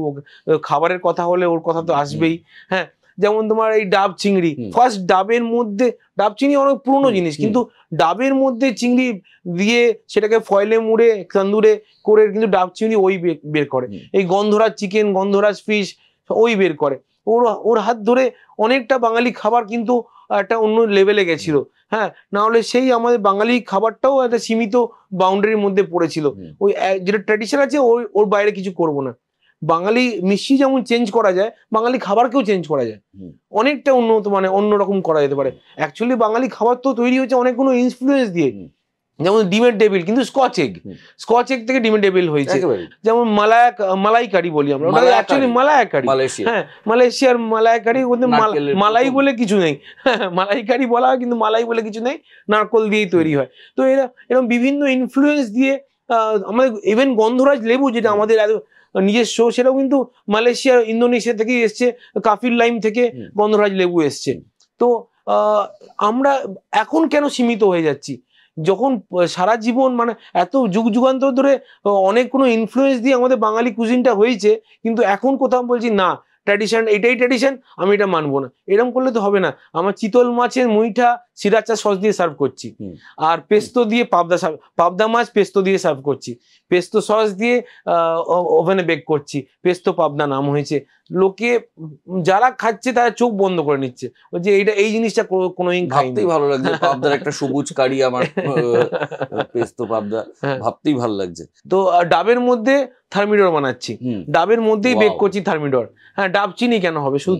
খাবারের কথা হলে ওর কথা তো আসবেই। হ্যাঁ, যেমন তোমার এই ডাব চিংড়ি, ফার্স্ট ডাবের মধ্যে, ডাব চিংড়ি অনেক পুরনো জিনিস, কিন্তু ডাবের মধ্যে চিংড়ি দিয়ে সেটাকে ফয়েলে মুড়ে তন্দুরে করে কিন্তু ডাব চিংড়ি ওই বের করে। এই গন্ধরাজ চিকেন, গন্ধরাজ ফিশ ওই বের করে। ওর হাত ধরে অনেকটা বাঙালি খাবার কিন্তু একটা অন্য লেভেলে গেছিল। হ্যাঁ, না হলে সেই আমাদের বাঙালি খাবারটাও একটা সীমিত বাউন্ডারির মধ্যে পড়েছিল। ওই যেটা ট্র্যাডিশন আছে ওর বাইরে কিছু করব না। বাঙালি মিষ্টি যেমন চেঞ্জ করা যায়, বাঙালি খাবারকেও চেঞ্জ করা যায়, অনেকটা উন্নত, মানে অন্যরকম করা যেতে পারে। অ্যাকচুয়ালি বাঙালি খাবার তো তৈরি হচ্ছে অনেকগুলো ইনফ্লুয়েন্স দিয়ে, যেমন ডিমের ডেভিল কিন্তু স্কচ এগ থেকে ডিমের ডেভিল হয়েছে। যেমন মালাইকারি বলি আমরা, ওটা অ্যাকচুয়ালি মালাইকারি। হ্যাঁ, মালয়েশিয়ার মালাইকারি, ওদের মালাই বলে কিছু নেই, মালাইকারি বলা হয় কিন্তু মালাই বলে কিছু নেই, নারকোল দিয়েই তৈরি হয়। তো এরকম বিভিন্ন ইনফ্লুয়েন্স দিয়ে আমাদের ইভেন গন্ধরাজ লেবু যেটা আমাদের নিজস্ব, সেটাও কিন্তু মালয়েশিয়া ইন্দোনেশিয়া থেকেই এসছে, কাফির লাইম থেকে গন্ধরাজ লেবু এসছে। তো আমরা এখন কেন সীমিত হয়ে যাচ্ছি, যখন সারা জীবন মানে এত যুগ যুগান্তর ধরে অনেক কোনো ইনফ্লুয়েন্স দিয়ে আমাদের বাঙালি কুজিনটা হয়েছে, কিন্তু এখন কোথাও বলছি না ট্র্যাডিশন, এটাই ট্র্যাডিশন, আমি এটা মানবো না। এরকম করলে তো হবে না। আমার চিতল মাছের মুইঠা সিরাচা সস দিয়ে সার্ভ করছি, আর পেস্তো দিয়ে পাবদা মাছ পেস্তো দিয়ে সার্ভ করছি, পেস্তো সস দিয়ে ওভেনে বেক করছি, পেস্তো পাবদা নাম হয়েছে। লোকে যারা খাচ্ছে তারা চোখ বন্ধ করে নিচ্ছে, যে এইটা এই জিনিসটা কোনোদিন খাইনি। ভালো লাগছে পাবদার একটা সবুজ কারি, আমার পেস্তো পাবদা ভাবতেই ভালো লাগছে। তো ডাবের মধ্যে থার্মিডর বানাচ্ছি, ডাবের মধ্যেই বেক করছি থার্মিডর। হ্যাঁ, ডাব চিনি কেন হবে, শুধু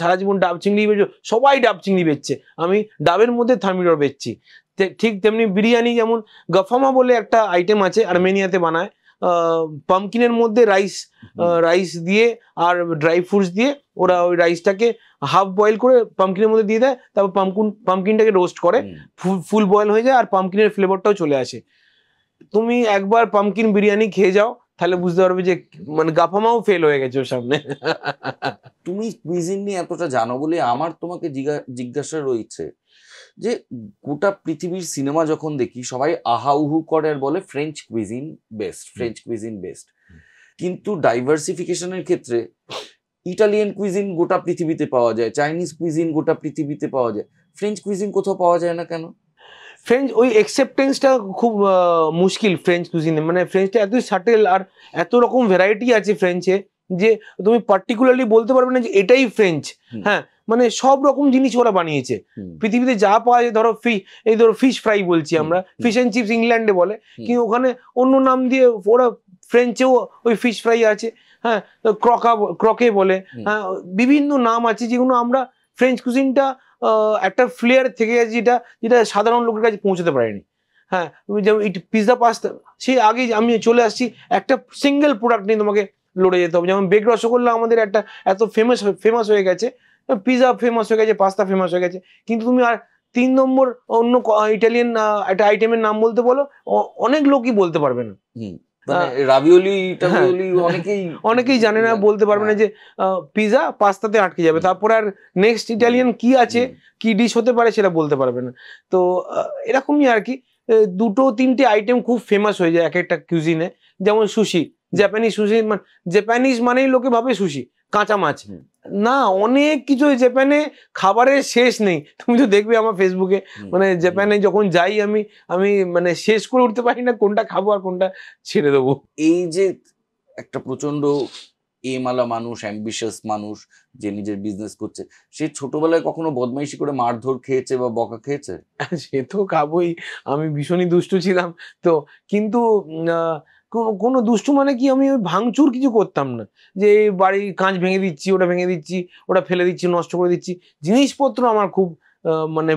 সারা জীবন ডাব চিংড়ি বেচো, সবাই ডাব চিংড়ি বেচছে, আমি ডাবের মধ্যে থার্মিডর বেচছি। ঠিক তেমনি বিরিয়ানি, যেমন গফামা বলে একটা আইটেম আছে, আর্মেনিয়াতে বানায়, পামকিনের মধ্যে রাইস দিয়ে আর ড্রাই ফ্রুটস দিয়ে ওরা ওই রাইসটাকে হাফ বয়েল করে পামকিনের মধ্যে দিয়ে দেয়, তারপর পামকিনটাকে রোস্ট করে, ফুল বয়েল হয়ে যায় আর পামকিনের ফ্লেভারটাও চলে আসে। তুমি একবার পামকিন বিরিয়ানি খেয়ে যাও, তাহলে বুঝতে পারবে যে মানে গাফামাও ফেল হয়ে গেছে ওর সামনে। তুমি কুইজিন নিয়ে এতটা জানো বলে আমার তোমাকে জিজ্ঞাসা রয়েছে যে গোটা পৃথিবীর সিনেমা যখন দেখি সবাই আহা উহু করে আর বলে ফ্রেঞ্চ কুইজিন বেস্ট, কিন্তু ডাইভার্সিফিকেশনের ক্ষেত্রে ইটালিয়ান কুইজিন গোটা পৃথিবীতে পাওয়া যায়, চাইনিজ কুইজিন গোটা পৃথিবীতে পাওয়া যায়, ফ্রেঞ্চ কুইজিন কোথাও পাওয়া যায় না কেন? ফ্রেঞ্চ ওই অ্যাকসেপ্টেন্সটা খুব মুশকিল ফ্রেঞ্চ কুজিনে, মানে ফ্রেঞ্চটা এতই সাটেল আর এত রকম ভ্যারাইটি আছে ফ্রেঞ্চে যে তুমি পার্টিকুলারলি বলতে পারবে না যে এটাই ফ্রেঞ্চ। হ্যাঁ, মানে সব রকম জিনিস ওরা বানিয়েছে পৃথিবীতে যা পাওয়া যায়। ধরো ফিশ ফ্রাই বলছি আমরা, ফিশ অ্যান্ড চিপস ইংল্যান্ডে বলে, কিন্তু ওখানে অন্য নাম দিয়ে ওরা ফ্রেঞ্চেও ওই ফিশ ফ্রাই আছে। হ্যাঁ, ক্রকে বলে, হ্যাঁ, বিভিন্ন নাম আছে যেগুলো আমরা ফ্রেঞ্চ কুজিনটা একটা ফ্লেয়ার থেকে গেছে যেটা সাধারণ লোকের কাছে পৌঁছতে পারেনি। হ্যাঁ, যেমন পিৎজা পাস্তা, সেই আগে আমি চলে আসছি, একটা সিঙ্গেল প্রোডাক্ট নিয়ে তোমাকে লড়ে যেতে হবে। যেমন বেক রসগোল্লা আমাদের একটা এত ফেমাস হয়ে গেছে, পিৎজা ফেমাস হয়ে গেছে, পাস্তা ফেমাস হয়ে গেছে, কিন্তু তুমি আর 3 নম্বর অন্য ইটালিয়ান একটা আইটেমের নাম বলতে বলো, অনেক লোকই বলতে পারবে না। অনেকেই জানে না, বলতে পারবে না যে পিৎজা পাস্তাতে আটকে যাবে, তারপর আর নেক্সট ইটালিয়ান কি আছে, কি ডিশ হতে পারে সেটা বলতে পারবে না। তো এরকমই আর কি, 2-3টে আইটেম খুব ফেমাস হয়ে যায় এক একটা কিউজিনে। যেমন সুশি, জাপানিজ মানেই লোকে ভাবে সুশি, কাঁচা মাছ না, অনেক কিছু জাপানে খাবারের শেষ নেই। তুমি তো দেখবে আমার ফেসবুকে, মানে জাপানে যখন যাই আমি মানে শেষ করে উঠতে পারি না কোনটা খাবো আর কোনটা ছেড়ে দেবো। এই যে একটা প্রচন্ড এমালা মানুষ, অ্যাম্বিশাস মানুষ যে নিজের বিজনেস করছে, সে ছোটবেলায় কখনো বদমাইশি করে মারধর খেয়েছে বা বকা খেয়েছে? সে তো খাবোই, আমি ভীষণই দুষ্টু ছিলাম তো, কিন্তু কোনো দুষ্টু মানে কি, আমি ওই ভাঙচুর কিছু করতাম না, যে বাড়ির কাঁচ ভেঙে দিচ্ছি, ওটা ভেঙে দিচ্ছি, ওটা ফেলে দিচ্ছি, নষ্ট করে দিচ্ছি। জিনিসপত্র আমার খুব মানে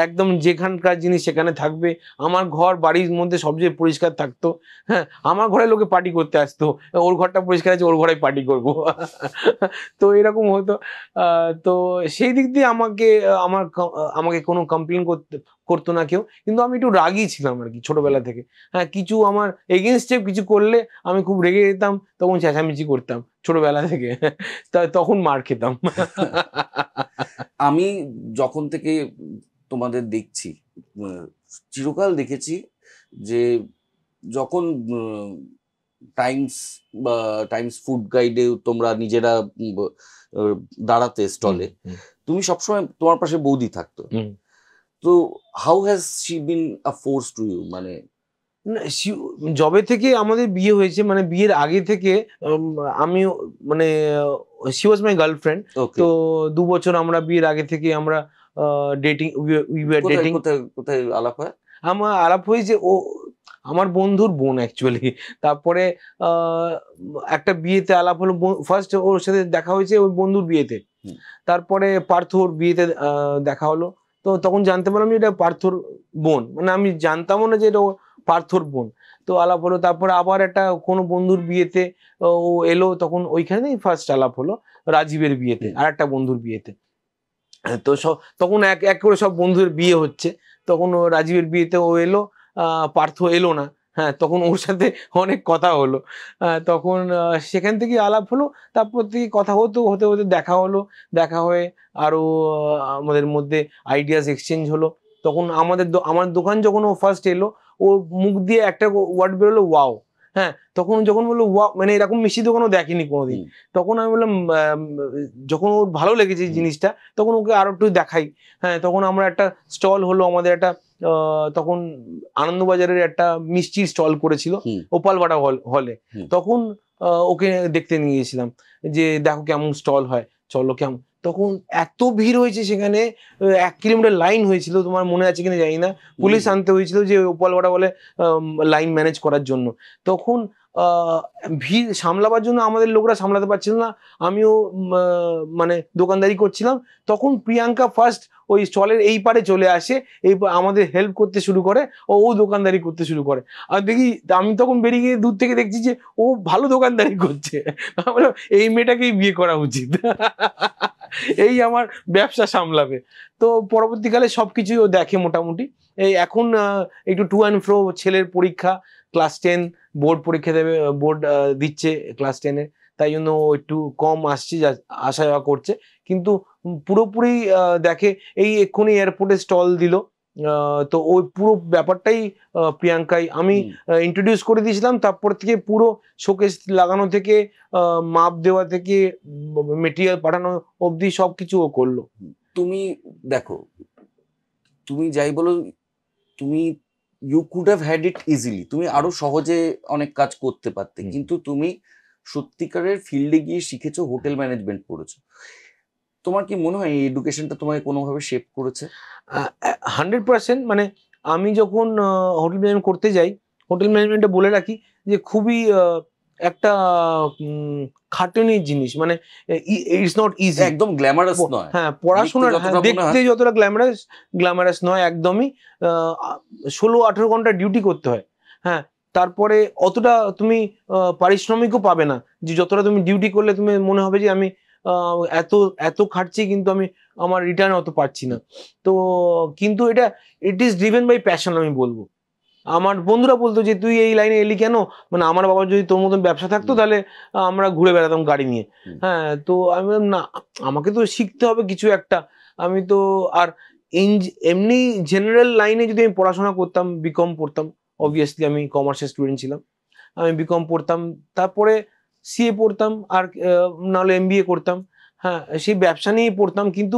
একদম যেখানকার জিনিস সেখানে থাকবে। আমার ঘর বাড়ির মধ্যে সবচেয়ে পরিষ্কার থাকতো। হ্যাঁ, আমার ঘরে লোকে পার্টি করতে আসতো, ওর ঘরটা পরিষ্কার আছে, ওর ঘরে পার্টি করবো। তো এরকম হতো। তো সেই দিক দিয়ে আমাকে কোনো কমপ্লেন করতো না কেউ, কিন্তু আমি একটু রাগী ছিলাম আর কি ছোটবেলা থেকে। হ্যাঁ, কিছু আমার এগেনস্টে কিছু করলে আমি খুব রেগে যেতাম, তখন চেঁচামেচি করতাম ছোটবেলা থেকে, তখন মার খেতাম। আমি যখন থেকে তোমাদের দেখছি, চিরকাল দেখেছি যে যখন টাইমস ফুড গাইডে তোমরা নিজেরা দাঁড়াতে স্টলে, তুমি সবসময় তোমার পাশে বৌদি থাকতো। তো how has she been a force to you? মানে জবে থেকে আমাদের বিয়ে হয়েছে, মানে বিয়ের আগে থেকে আমি মানে শি ওয়াজ মাই গার্লফ্রেন্ড। তো 2 বছর আমরা বিয়ের আগে থেকে আমরা ডেটিং, উই ওয়ার কোথায় ডেটিং। কোথায় কোথায় আলাপ হয়? আমার আলাপ হয়েছে ও আমার বন্ধুর বোন অ্যাকচুয়ালি। তারপরে একটা বিয়েতে আলাপ হলো, ফার্স্ট ওর সাথে দেখা হয়েছে ওই বন্ধুর বিয়েতে। হুম। তারপরে পার্থর বিয়েতে দেখা হলো। তো তখন জানতে পারলাম যে এটা পার্থর বোন, মানে আমি জানতামও না যে এটা পার্থর বোন। তো আলাপ হলো, তারপরে আবার একটা কোনো বন্ধুর বিয়েতে ও এলো, তখন ওইখানেই ফার্স্ট আলাপ হলো রাজীবের বিয়েতে, আর একটা বন্ধুর বিয়েতে। তো তখন এক এক করে সব বন্ধুদের বিয়ে হচ্ছে, তখন ও রাজীবের বিয়েতে ও এলো, পার্থ এলো না। হ্যাঁ, তখন ওর সাথে অনেক কথা হলো। তখন সেখান থেকে আলাপ হলো, তারপর থেকে কথা হতে হতে দেখা হলো। দেখা হয়ে আরো আমাদের মধ্যে আইডিয়াস এক্সচেঞ্জ হলো। তখন আমার দোকান যখন ও ফার্স্ট এলো, ও মুখ দিয়ে একটা ওয়ার্ড বেরোলো, ওয়াও। হ্যাঁ, তখন যখন বললো ওয়াও, মানে এরকম মিষ্টি দোকানও দেখেনি কোনোদিন। তখন আমি বললাম, যখন ওর ভালো লেগেছে এই জিনিসটা, তখন ওকে আরো একটু দেখাই। হ্যাঁ, তখন আমরা একটা স্টল হলো আমাদের একটা, তখন আনন্দবাজারের একটা মিষ্টির স্টল করেছিল ওপালবাটা হলে। তখন ওকে দেখতে নিয়ে গেছিলাম যে দেখো কেমন স্টল হয়, চলো কেমন। তখন এত ভিড় হয়েছে সেখানে, 1 কিলোমিটার লাইন হয়েছিল, তোমার মনে আছে কিনা জানি না। পুলিশ আনতে হয়েছিল যে ওপালবাটা বলে লাইন ম্যানেজ করার জন্য। তখন ভিড় সামলাবার জন্য আমাদের লোকরা সামলাতে পারছিল না, আমিও মানে দোকানদারি করছিলাম। তখন প্রিয়াঙ্কা ফার্স্ট ওই স্টলের এই পারে চলে আসে, এই আমাদের হেল্প করতে শুরু করে, ও দোকানদারি করতে শুরু করে। আর দেখি, আমি তখন বেরিয়ে গিয়ে দূর থেকে দেখছি যে ও ভালো দোকানদারি করছে। এই মেয়েটাকেই বিয়ে করা উচিত, এই আমার ব্যবসা সামলাবে। তো পরবর্তীকালে সবকিছুই ও দেখে মোটামুটি। এই এখন একটু টু অ্যান্ড ফ্রো, ছেলের পরীক্ষা, ক্লাস 10 বোর্ড পরীক্ষা দেবে, বোর্ড দিচ্ছে ক্লাস 10-এ, তাই জন্য ও একটু কম আসছে, আসা যাওয়া করছে। কিন্তু পুরোপুরি দেখে। এই এক্ষুনি এয়ারপোর্টে স্টল দিল, তো ওই পুরো ব্যাপারটাই প্রিয়াঙ্কাই, আমি ইন্ট্রোডিউস করে দিয়েছিলাম। তারপর থেকে পুরো শোকেস লাগানো থেকে, মাপ দেওয়া থেকে, মেটেরিয়াল পাঠানো অবধি সবকিছু ও করলো। তুমি দেখো, তুমি যাই বলো, তুমি you could have had it easily, তুমি আরো সহজে অনেক কাজ করতে পারতে, কিন্তু তুমি সত্যিকারের ফিল্ডে গিয়ে শিখেছো, হোটেল ম্যানেজমেন্ট পড়েছো। তোমার কি মনে হয় এই এডুকেশনটা তোমাকে কোনোভাবে শেপ করেছে? 100%। মানে আমি যখন হোটেল ম্যানেজমেন্ট করতে যাই, হোটেল ম্যানেজমেন্টে বলে রাখি যে খুবই একটা খাটুনির জিনিস, মানে ইটস নট ইজি, একদম গ্ল্যামারাস নয়। হ্যাঁ, পড়াশোনার দেখতে যতটা গ্ল্যামারাস নয় একদমই। 16-18 ঘন্টা ডিউটি করতে হয়। হ্যাঁ, তারপরে অতটা তুমি পারিশ্রমিকও পাবে না, যে যতটা তুমি ডিউটি করলে তুমি মনে হবে যে আমি এত এত খাটছি, কিন্তু আমি আমার রিটার্ন অত পাচ্ছি না। তো কিন্তু it is driven by passion, আমি বলবো। আমার বন্ধুরা বলতো যে তুই এই লাইনে এলি কেন, মানে আমার বাবার যদি তোর মতন ব্যবসা থাকতো তাহলে আমরা ঘুরে বেড়াতাম গাড়ি নিয়ে। হ্যাঁ, তো আমি বললাম না, আমাকে তো শিখতে হবে কিছু একটা। আমি তো আর এমনি জেনারেল লাইনে যদি আমি পড়াশোনা করতাম, বিকম পড়তাম, অবভিয়াসলি আমি কমার্সের স্টুডেন্ট ছিলাম, আমি বিকম পড়তাম, তারপরে সিএ পড়তাম, আর নাহলে এমবিএ করতাম। হ্যাঁ, সেই ব্যবসা নিয়েই পড়তাম, কিন্তু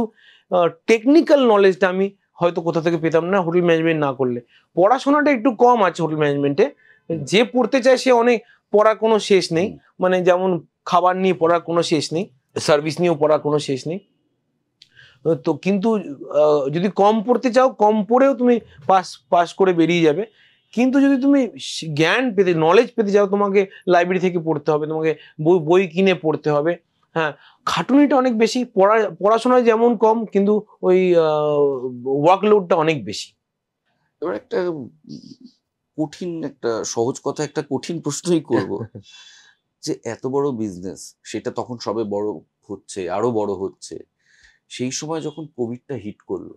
টেকনিক্যাল নলেজটা আমি হয়তো কোথা থেকে পেতাম না হোটেল ম্যানেজমেন্ট না করলে। পড়াশোনাটা একটু কম আছে হোটেল ম্যানেজমেন্টে, যে পড়তে চায় সে অনেক, পড়ার কোনো শেষ নেই। মানে যেমন খাবার নিয়ে পড়ার কোনো শেষ নেই, সার্ভিস নিয়েও পড়ার কোনো শেষ নেই। তো কিন্তু যদি কম পড়তে চাও, কম পড়েও তুমি পাস করে বেরিয়ে যাবে। কিন্তু যদি তুমি জ্ঞান পেতে, নলেজ পেতে চাও, তোমাকে লাইব্রেরি থেকে পড়তে হবে, তোমাকে বই কিনে পড়তে হবে। হ্যাঁ, খাটুনিটা অনেক বেশি, পড়াশোনায় যেমন কম, কিন্তু ওই ওয়ার্কলোডটা অনেক বেশি। এবার একটা কঠিন, একটা সহজ কথা, একটা কঠিন প্রশ্নই করব, যে এত বড় বিজনেস, সেটা তখন সবে বড় হচ্ছে, আরো বড় হচ্ছে, সেই সময় যখন কোভিডটা হিট করলো,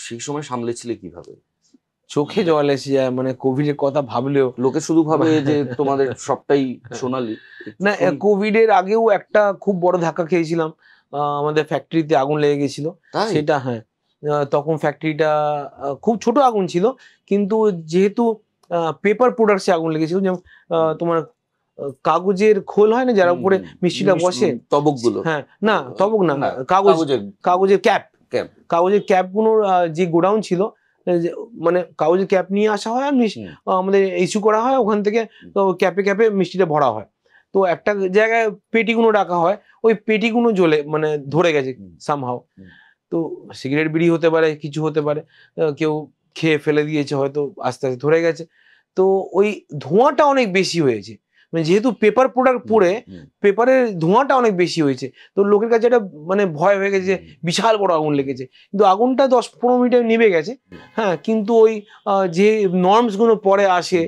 সেই সময় সামলেছিলে কিভাবে? চোখে জল এসে যায়, মানে কোভিড এর কথা ভাবলেও। লোকে শুধু ভাবে যে তোমাদের সবটাই সোনালি। না, কোভিড এর আগেও একটা খুব বড় ধাক্কা খেয়েছিলাম, আমাদের ফ্যাক্টরিতে আগুন লেগে গেছিল। সেটা, হ্যাঁ, তখন ফ্যাক্টরিটা খুব ছোট আগুন ছিল, কিন্তু যেহেতু পেপার প্রোডাক্টসে আগুন লেগেছিল, যেমন তোমার কাগজের খোল হয় না, যার উপরে মিষ্টিটা বসে, তবকগুলো। হ্যাঁ, না তবক না, কাগজের ক্যাপ, কাগজের ক্যাপ গুলোর যে গোডাউন ছিল, মানে কাগজের ক্যাপ নিয়ে আসা হয়, আর আমাদের ইস্যু করা হয়, ওখান থেকে ক্যাপে ক্যাপে মিষ্টিটা ভরা হয়। তো একটা জায়গায় পেটিগুলো রাখা হয়, ওই পেটিগুলো জ্বলে, মানে ধরে গেছে সামহাও। তো সিগারেট বিড়ি হতে পারে, কিছু হতে পারে, কেউ খেয়ে ফেলে দিয়েছে, হয়তো আস্তে আস্তে ধরে গেছে। তো ওই ধোঁয়াটা অনেক বেশি হয়েছে, মানে যেহেতু পেপার প্রোডাক্ট পড়ে পেপারের ধোঁয়াটা অনেক বেশি হয়েছে, তো লোকের কাছে একটা মানে ভয় হয়ে গেছে যে বিশাল বড় আগুন লেগেছে। কিন্তু আগুনটা 10-15 মিনিটে নিভে গেছে। হ্যাঁ, কিন্তু ওই যে নর্মস গুলো পরে আসে,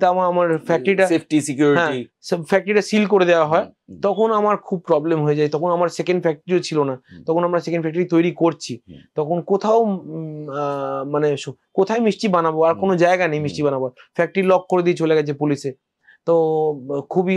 তা আমার ফ্যাক্টরিটা, সেফটি সিকিউরিটি, ফ্যাক্টরিটা সিল করে দেওয়া হয়, তখন আমার খুব প্রবলেম হয়ে যায়। তখন আমার সেকেন্ড ফ্যাক্টরিও ছিল না, তখন আমরা সেকেন্ড ফ্যাক্টরি তৈরি করছি। তখন কোথাও মানে কোথায় মিষ্টি বানাবো, আর কোনো জায়গা নেই মিষ্টি বানাবো, ফ্যাক্টরি লক করে দিয়ে চলে গেছে পুলিশে। তো খুবই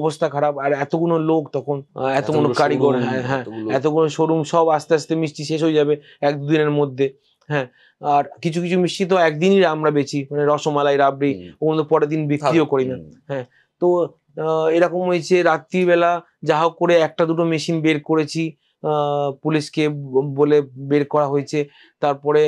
অবস্থা খারাপ। আর এতগুলো লোক তখন, এতগুলো কারিগর, হ্যাঁ এতগুলো শোরুম, সব আস্তে আস্তে মিষ্টি শেষ হয়ে যাবে 1-2 দিনের মধ্যে। হ্যাঁ, আর কিছু কিছু মিষ্টি তো একদিনই আমরা বেচি, মানে রসমালাই, রাবড়ি, ওগুলো পরের দিন বিক্রিও করি না। হ্যাঁ, তো এরকম হয়েছে, রাত্রিবেলা যা হোক করে 1-2 মেশিন বের করেছি, পুলিশকে বলে বের করা হয়েছে, তারপরে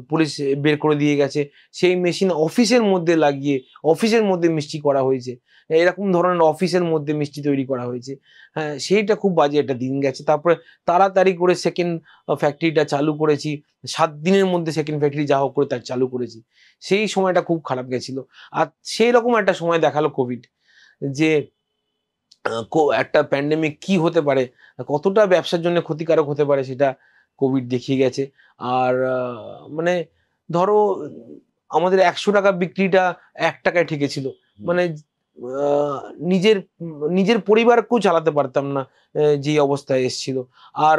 পুলিশ বের করে দিয়ে গেছে। সেই মেশিন অফিসের মধ্যে লাগিয়ে অফিসের মধ্যে মিষ্টি করা হয়েছে, এরকম ধরনের অফিসের মধ্যে মিষ্টি তৈরি করা হয়েছে। হ্যাঁ, সেইটা খুব বাজে একটা দিন গেছে। তারপরে তাড়াতাড়ি করে সেকেন্ড ফ্যাক্টরিটা চালু করেছি, 7 দিনের মধ্যে সেকেন্ড ফ্যাক্টরি যা হোক করে তার চালু করেছি। সেই সময়টা খুব খারাপ গেছিল। আর সেই রকম একটা সময় দেখালো কোভিড, যে একটা প্যান্ডেমিক কি হতে পারে, কতটা ব্যবসার জন্য ক্ষতিকারক হতে পারে, সেটা কোভিড দেখিয়ে গেছে। আর মানে ধরো আমাদের 100 টাকা বিক্রিটা 1 টাকায় ঠেকেছিল, মানে নিজের নিজের পরিবারকেও চালাতে পারতাম না, যে অবস্থায় এসেছিল। আর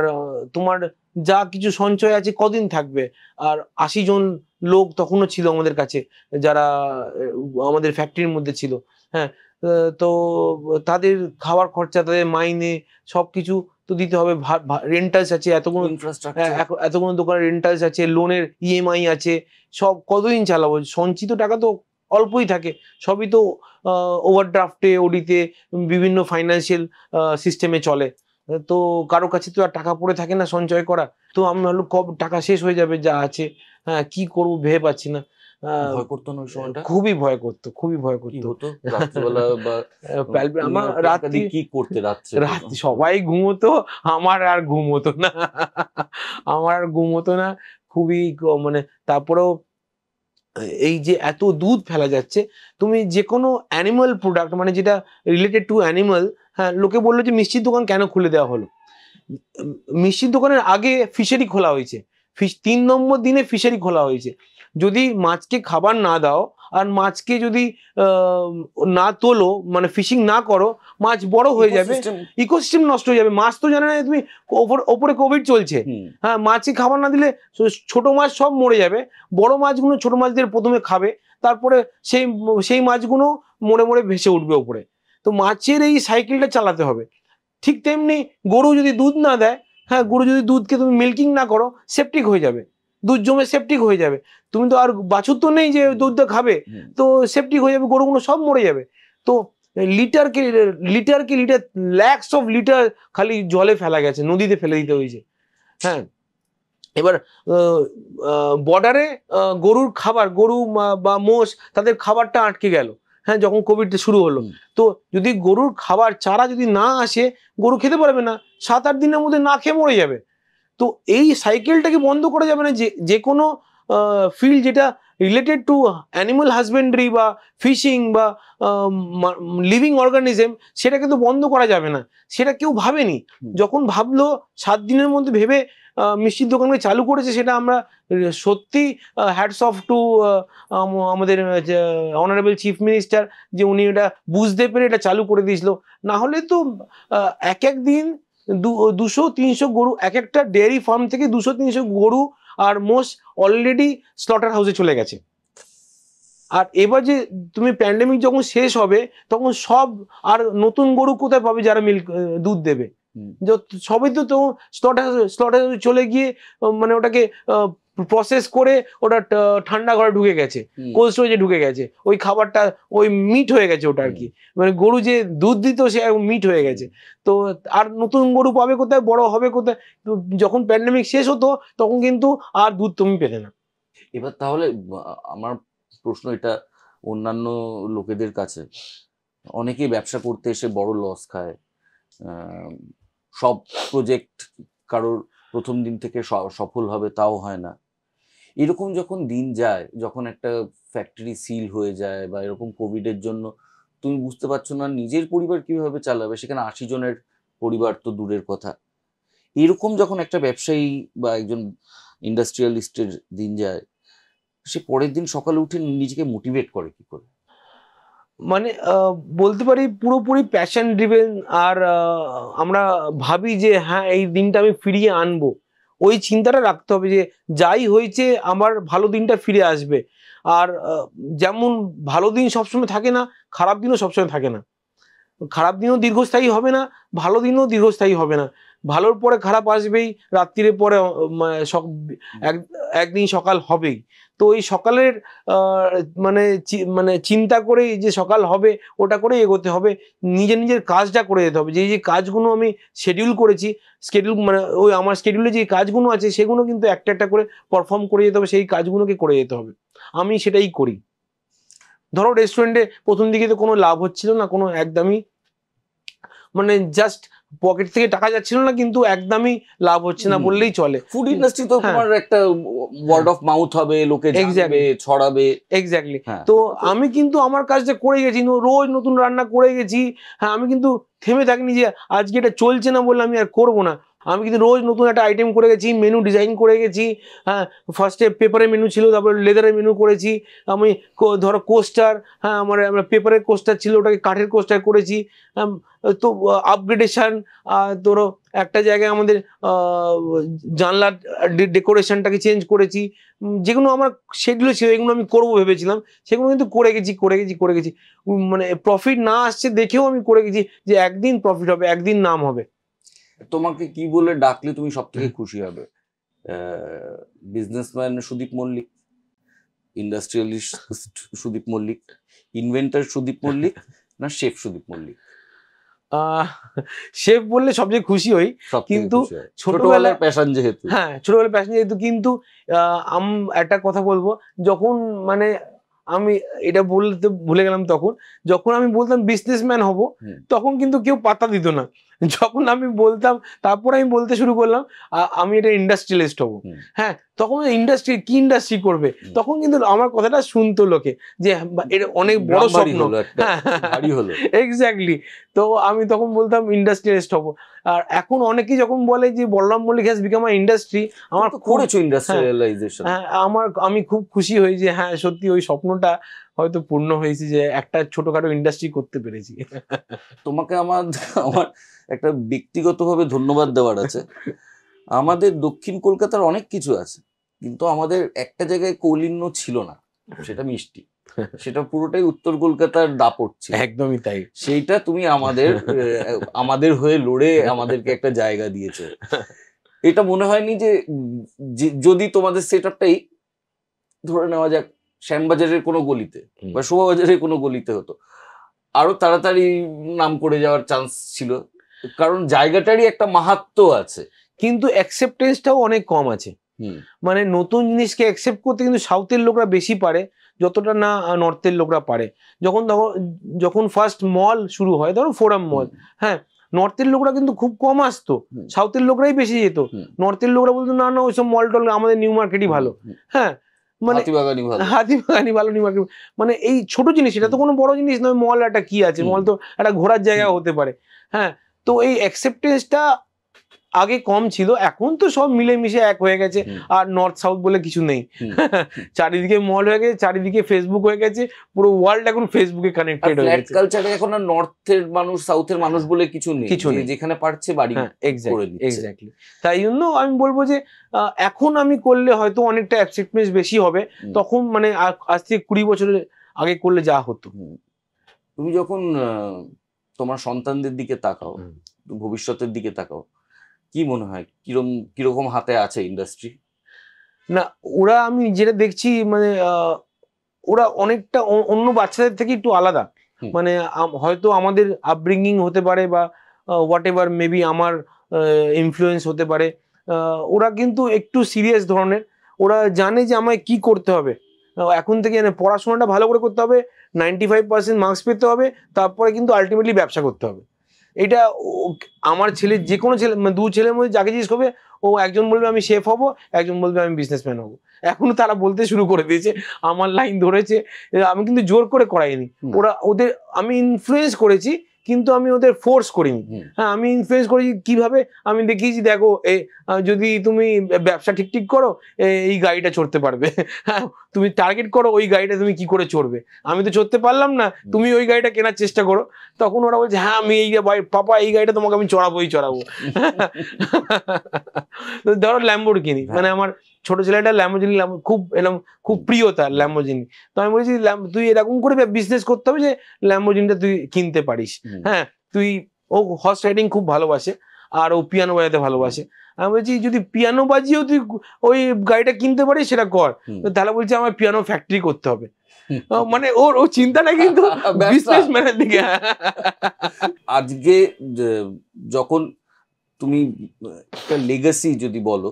তোমার যা কিছু সঞ্চয় আছে কদিন থাকবে। আর 80 জন লোক তখনও ছিল আমাদের কাছে, যারা আমাদের ফ্যাক্টরির মধ্যে ছিল। হ্যাঁ, তো তাদের খাওয়ার খরচা, তাদের মাইনে, সবকিছু তো দিতে হবে। রেন্টালস আছে, এতগুলো দোকানের রেন্টালস আছে, লোনের ইএমআই আছে, সব কতদিন চালাবো। সঞ্চিত টাকা তো অল্পই থাকে, সবই তো ওভারড্রাফটে, ওডিতে, বিভিন্ন ফাইন্যান্সিয়াল সিস্টেমে চলে। তো কারো কাছে তো আর টাকা পড়ে থাকে না সঞ্চয় করা। তো আমি ভাবলাম কব টাকা শেষ হয়ে যাবে যা আছে। হ্যাঁ, কি করবো ভেবে পাচ্ছি না। ভয় করতো না ওই সময়টা? খুবই ভয় করতো, খুবই ভয় করতো। রাত্রিবেলা বা আমার রাত্রি কি করতে, রাত্রি সবাই ঘুমোতো, আমার আর ঘুম হতো না, আমার আর ঘুম হতো না। খুবই মানে তারপরেও এই যে এত দুধ ফেলা যাচ্ছে, তুমি যে কোনো অ্যানিমাল প্রোডাক্ট, মানে যেটা রিলেটেড টু অ্যানিমাল, হ্যাঁ, লোকে বললো যে মিষ্টির দোকান কেন খুলে দেওয়া হলো। মিষ্টির দোকানের আগে ফিশারি খোলা হয়েছে, 3 নম্বর দিনে ফিশারি খোলা হয়েছে। যদি মাছকে খাবার না দাও, আর মাছকে যদি না তোলো, মানে ফিশিং না করো, মাছ বড় হয়ে যাবে, ইকোসিস্টেম নষ্ট হয়ে যাবে। মাছ তো জানে না তুমি ওপরে কোভিড চলছে। হ্যাঁ, মাছকে খাবার না দিলে ছোট মাছ সব মরে যাবে, বড় মাছগুলো ছোট মাছদের প্রথমে খাবে, তারপরে সেই মাছগুলো মরে মরে ভেসে উঠবে ওপরে। তো মাছের এই সাইকেলটা চালাতে হবে। ঠিক তেমনি গরু যদি দুধ না দেয়, হ্যাঁ, গরু যদি দুধকে তুমি মিল্কিং না করো, সেপটিক হয়ে যাবে, দুধ জমে সেপটিক হয়ে যাবে। তুমি তো আর বাছুর তো নেই যে দুধটা খাবে, তো সেপটিক হয়ে যাবে, গরুগুলো সব মরে যাবে। তো লিটারকে লিটার ল্যাক্স অফ লিটার খালি জলে ফেলা গেছে, নদীতে ফেলে দিতে হয়েছে। হ্যাঁ, এবার বর্ডারে গরুর খাবার, গরু বা মোষ, তাদের খাবারটা আটকে গেল। হ্যাঁ, যখন কোভিড শুরু হলো, তো যদি গরুর খাবার চারা যদি না আসে, গরু খেতে পারবে না, 7-8 দিনের মধ্যে না খেয়ে মরে যাবে। তো এই সাইকেলটাকে বন্ধ করা যাবে না। যে কোনো ফিল্ড যেটা রিলেটেড টু অ্যানিমাল হাজবেন্ডারি বা ফিশিং বা লিভিং অর্গানিজম, সেটা কিন্তু বন্ধ করা যাবে না। সেটা কেউ ভাবেনি। যখন ভাবলো 7 দিনের মধ্যে ভেবে মিষ্টির দোকানকে চালু করেছে, সেটা আমরা সত্যি হ্যাটস অফ টু আমাদের অনারেবল চিফ মিনিস্টার, যে উনি এটা বুঝতে পেরে এটা চালু করে দিয়েছিল। না হলে তো এক দিন 200-300 গরু, এক একটা ডেয়ারি ফার্ম থেকে 200-300 গরু আর মোষ অলরেডি স্লটার হাউসে চলে গেছে। আর এবার যে তুমি প্যান্ডেমিক যখন শেষ হবে, তখন সব আর নতুন গরু কোথায় পাবে যারা দুধ দেবে? সবই তো স্লটার চলে গিয়ে, মানে ওটাকে প্রসেস করে ওটা ঠান্ডা ঘরে ঢুকে গেছে, কোল্ড স্টোরেজে ঢুকে গেছে, ওই খাবারটা ওই মিট হয়ে গেছে ওটা আর কি। মানে গরু যে দুধ দিত সে মিট হয়ে গেছে। তো আর নতুন গরু পাবে কোথায়, বড় হবে কোথায়? তো যখন প্যান্ডেমিক শেষ হতো, তখন কিন্তু আর দুধ তুমি পেতে না। এবার তাহলে আমার প্রশ্ন এটা অন্যান্য লোকেদের কাছে, অনেকেই ব্যবসা করতে এসে বড় লস খায়, সব প্রজেক্ট কারোর প্রথম দিন থেকে সফল হবে তাও হয় না। এরকম যখন দিন যায়, যখন একটা ফ্যাক্টরি সিল হয়ে যায় বা এরকম কোভিডের জন্য তুমি বুঝতে পারছো না নিজের পরিবার কিভাবে চালাবে, সেখানে 80 জনের পরিবার তো দূরের কথা, এরকম যখন একটা ব্যবসায়ী বা একজন ইন্ডাস্ট্রিয়ালিস্টের দিন যায়, সে পরের দিন সকালে উঠে নিজেকে মোটিভেট করে কি করে? মানে বলতে পারি পুরোপুরি প্যাশন ড্রিভেন। আর আমরা ভাবি যে হ্যাঁ এই দিনটা আমি ফিরিয়ে আনবো, ওই চিন্তাটা রাখতে হবে যে যাই হয়েছে আমার ভালো দিনটা ফিরে আসবে। আর যেমন ভালো দিন সবসময় থাকে না, খারাপ দিনও সবসময় থাকে না। খারাপ দিনও দীর্ঘস্থায়ী হবে না, ভালো দিনও দীর্ঘস্থায়ী হবে না। ভালোর পরে খারাপ আসবেই, রাত্রির পরে একদিন সকাল হবেই। তো এই সকালের মানে মানে চিন্তা করেই যে সকাল হবে ওটা করে এগোতে হবে, নিজের নিজের কাজটা করে যেতে হবে। যে কাজগুলো আমি শিডিউল করেছি, মানে ওই আমার শিডিউলে যে কাজগুলো আছে সেগুলো কিন্তু একটা একটা করে পারফর্ম করে যেতে হবে, সেই কাজগুলোকে করে যেতে হবে। আমি সেটাই করি। ধরো রেস্টুরেন্টে প্রথম দিকে তো কোনো লাভ হচ্ছিল না, কোনো একদমই, মানে জাস্ট পকেট থেকে টাকা যাচ্ছিল না, কিন্তু একদমই লাভ হচ্ছে না বললেই চলে। ফুড ইন্ডাস্ট্রি তো তোমার একটা ওয়ার্ড অফ মাউথ হবে, লোকে জানবে, ছড়াবে। এক্স্যাক্টলি। তো আমি কিন্তু আমার কাজটা করে গেছি, রোজ নতুন রান্না করে গেছি। হ্যাঁ, আমি কিন্তু থেমে থাকিনি যে আজকে এটা চলছে না বলে আমি আর করবো না। আমি কিন্তু রোজ নতুন একটা আইটেম করে গেছি, মেনু ডিজাইন করে গেছি। হ্যাঁ, ফার্স্টে পেপারের মেনু ছিল, তারপরে লেদারের মেনু করেছি। আমি ধরো কোস্টার, হ্যাঁ আমার পেপারের কোস্টার ছিল, ওটাকে কাঠের কোস্টার করেছি। তো আপগ্রেডেশন, ধরো একটা জায়গায় আমাদের জানলার ডেকোরেশনটাকে চেঞ্জ করেছি। যেগুলো আমার সেগুলো ছিল, এগুলো আমি করবো ভেবেছিলাম, সেগুলো কিন্তু করে গেছি। মানে প্রফিট না আসছে দেখেও আমি করে গেছি যে একদিন প্রফিট হবে, একদিন নাম হবে। তোমাকে কি বলে ডাকলে তুমি সব থেকে খুশি হবে? Businessman Sudip Mallick, industrialist Sudip Mallick, inventor Sudip Mallick, না শেফ সুদীপ মল্লিক? শেফ বললে সবচেয়ে খুশি হই, কিন্তু ছোটবেলার প্যাশন যেহেতু। হ্যাঁ, ছোটবেলার প্যাশন যেহেতু। কিন্তু একটা কথা বলবো, যখন মানে আমি এটা বলতে ভুলে গেলাম, তখন যখন আমি বলতাম বিজনেসম্যান হব, তখন কিন্তু কেউ পাত্তা দিত না। যখন আমি বলতাম, তারপর আমি বলতে শুরু করলাম আমি এটা ইন্ডাস্ট্রিয়ালিস্ট হব, হ্যাঁ, তখন কি ইন্ডাস্ট্রি করবে, তখন কিন্তু আমার কথাটা শুনতো লোকে, যে এটা অনেক বড় স্বপ্ন। এক্স্যাক্টলি। তো আমি তখন বলতাম ইন্ডাস্ট্রিয়ালিস্ট হব। আর এখন অনেকেই যখন বলে যে Balaram Mallick has become a industry, আমার করেছো ইন্ডাস্ট্রিয়ালাইজেশন, আমি খুব খুশি হই যে হ্যাঁ সত্যি ওই স্বপ্নটা হয়তো পূর্ণ হয়েছে, যে একটা ছোটখাটো ইন্ডাস্ট্রি করতে পেরেছি। তোমাকে আমার একটা ব্যক্তিগতভাবে ধন্যবাদ দেওয়ার আছে। আমাদের দক্ষিণ কলকাতার অনেক কিছু আছে, কিন্তু আমাদের একটা জায়গায় কৌলিন্য ছিল না, সেটা মিষ্টি। সেটা পুরোটাই উত্তর কলকাতার দাপট ছিল। একদমই তাই। সেইটা তুমি আমাদের হয়ে লড়ে আমাদেরকে একটা জায়গা দিয়েছো। এটা মনে হয়নি যে যদি তোমাদের সেট আপটাই ধরে নেওয়া যাক শ্যামবাজারের কোনো গলিতে বা শোভাবাজারের কোনো গলিতে হতো, আরো তাড়াতাড়ি নাম করে যাওয়ার চান্স ছিল, কারণ জায়গাটারই একটা মাহাত্ম্য আছে। কিন্তু অ্যাকসেপ্টেন্সটাও অনেক কম আছে। মানে নতুন জিনিসকে অ্যাকসেপ্ট করতে কিন্তু সাউথের লোকরা বেশি পারে, যতটা না নর্থের লোকরা পারে। যখন ফার্স্ট মল শুরু হয়, ধরো ফোরাম মল, হ্যাঁ, নর্থের লোকরা কিন্তু খুব কম আসতো, সাউথের লোকরাই বেশি যেত। নর্থের লোকরা বলতো না না ওইসব মল টল, আমাদের নিউ মার্কেটই ভালো। হ্যাঁ, মানে হাতিবাগানি ভালো, নিউ মার্কেট মানে এই ছোট জিনিস, এটা তো কোনো বড় জিনিস নয়। মল একটা কি আছে, মল তো একটা ঘোরার জায়গা হতে পারে। হ্যাঁ, তো এই অ্যাকসেপ্টেন্সটা আগে কম ছিল, এখন তো সব মিলেমিশে এক হয়ে গেছে। আর নর্থ সাউথ বলে কিছু নেই, চারিদিকে মল হয়ে গেছে, চারিদিকে ফেসবুক হয়ে গেছে, পুরো ওয়ার্ল্ড এখন ফেসবুকে কানেক্টেড হয়ে গেছে। কালচারে এখন আর নর্থের মানুষ সাউথের মানুষ বলে কিছু নেই, যেখানে পারছে বাড়ি করে দিচ্ছে। এক্স্যাক্টলি। তাই জন্য আমি বলবো যে এখন আমি করলে হয়তো অনেকটা অ্যাকসেপ্টেন্স বেশি হবে, তখন মানে আজ থেকে 20 বছরের আগে করলে যা হতো। তুমি যখন তোমার সন্তানদের দিকে তাকাও, ভবিষ্যতের দিকে তাকাও, কি মনে হয় কিরকম হাতে আছে ইন্ডাস্ট্রি? না, ওরা আমি যেটা দেখছি, মানে ওরা অনেকটা অন্য বাচ্চাদের থেকে একটু আলাদা। মানে হয়তো আমাদের আপব্রিঙ্গিং হতে পারে, বা হোয়াট এভার মেবি আমার ইনফ্লুয়েন্স হতে পারে। ওরা কিন্তু একটু সিরিয়াস ধরনের। ওরা জানে যে আমায় কি করতে হবে এখন থেকে, পড়াশোনাটা ভালো করে করতে হবে, 95% মার্কস পেতে হবে, তারপরে কিন্তু আলটিমেটলি ব্যবসা করতে হবে। এটা আমার ছেলে, যে কোনো ছেলে, মানে দু ছেলের মধ্যে যাকে জিজ্ঞেস করবে, ও একজন বলবে আমি শেফ হব, একজন বলবে আমি বিজনেসম্যান হব। এখনো তারা বলতে শুরু করে দিয়েছে, আমার লাইন ধরেছে। আমি কিন্তু জোর করে করাইনি, ওদের আমি ইনফ্লুয়েন্স করেছি, কিন্তু আমি ওদের ফোর্স করিনি। হ্যাঁ, আমি ইনফ্লুয়েন্স করেছি কিভাবে, আমি দেখিয়েছি দেখো যদি তুমি ব্যবসা ঠিক করো এই গাড়িটা চড়তে পারবে, হ্যাঁ তুমি টার্গেট করো ওই গাড়িটা তুমি কি করে চড়বে, আমি তো চড়তে পারলাম না, তুমি ওই গাড়িটা কেনার চেষ্টা করো। তখন ওরা বলছে হ্যাঁ আমি এই পাপা এই গাড়িটা তোমাকে আমি চড়াবোই চড়াবো। ধরো ল্যাম্বোর্গিনি, মানে আমার ছোট ছেলেটা ল্যাম্বোর্গিনি খুব প্রিয় তার ল্যাম্বোর্গিনি। তো আমি বলেছি তুই এরকম করে বিজনেস করতে হবে যে ল্যাম্বোর্গিনিটা তুই কিনতে পারিস। হ্যাঁ তুই, ও হর্স রাইডিং খুব ভালোবাসে আর ও পিয়ানো বাজাতে ভালোবাসে। আমি বলছি যদি পিয়ানো বাজিয়েও তুই ওই গাড়িটা কিনতে পারিস সেটা কর। তাহলে বলছে আমার পিয়ানো ফ্যাক্টরি করতে হবে। মানে ওর চিন্তাটা কিন্তু বিজনেসম্যানের দিকে। আজকে যখন তুমি একটা লেগাসি যদি বলো,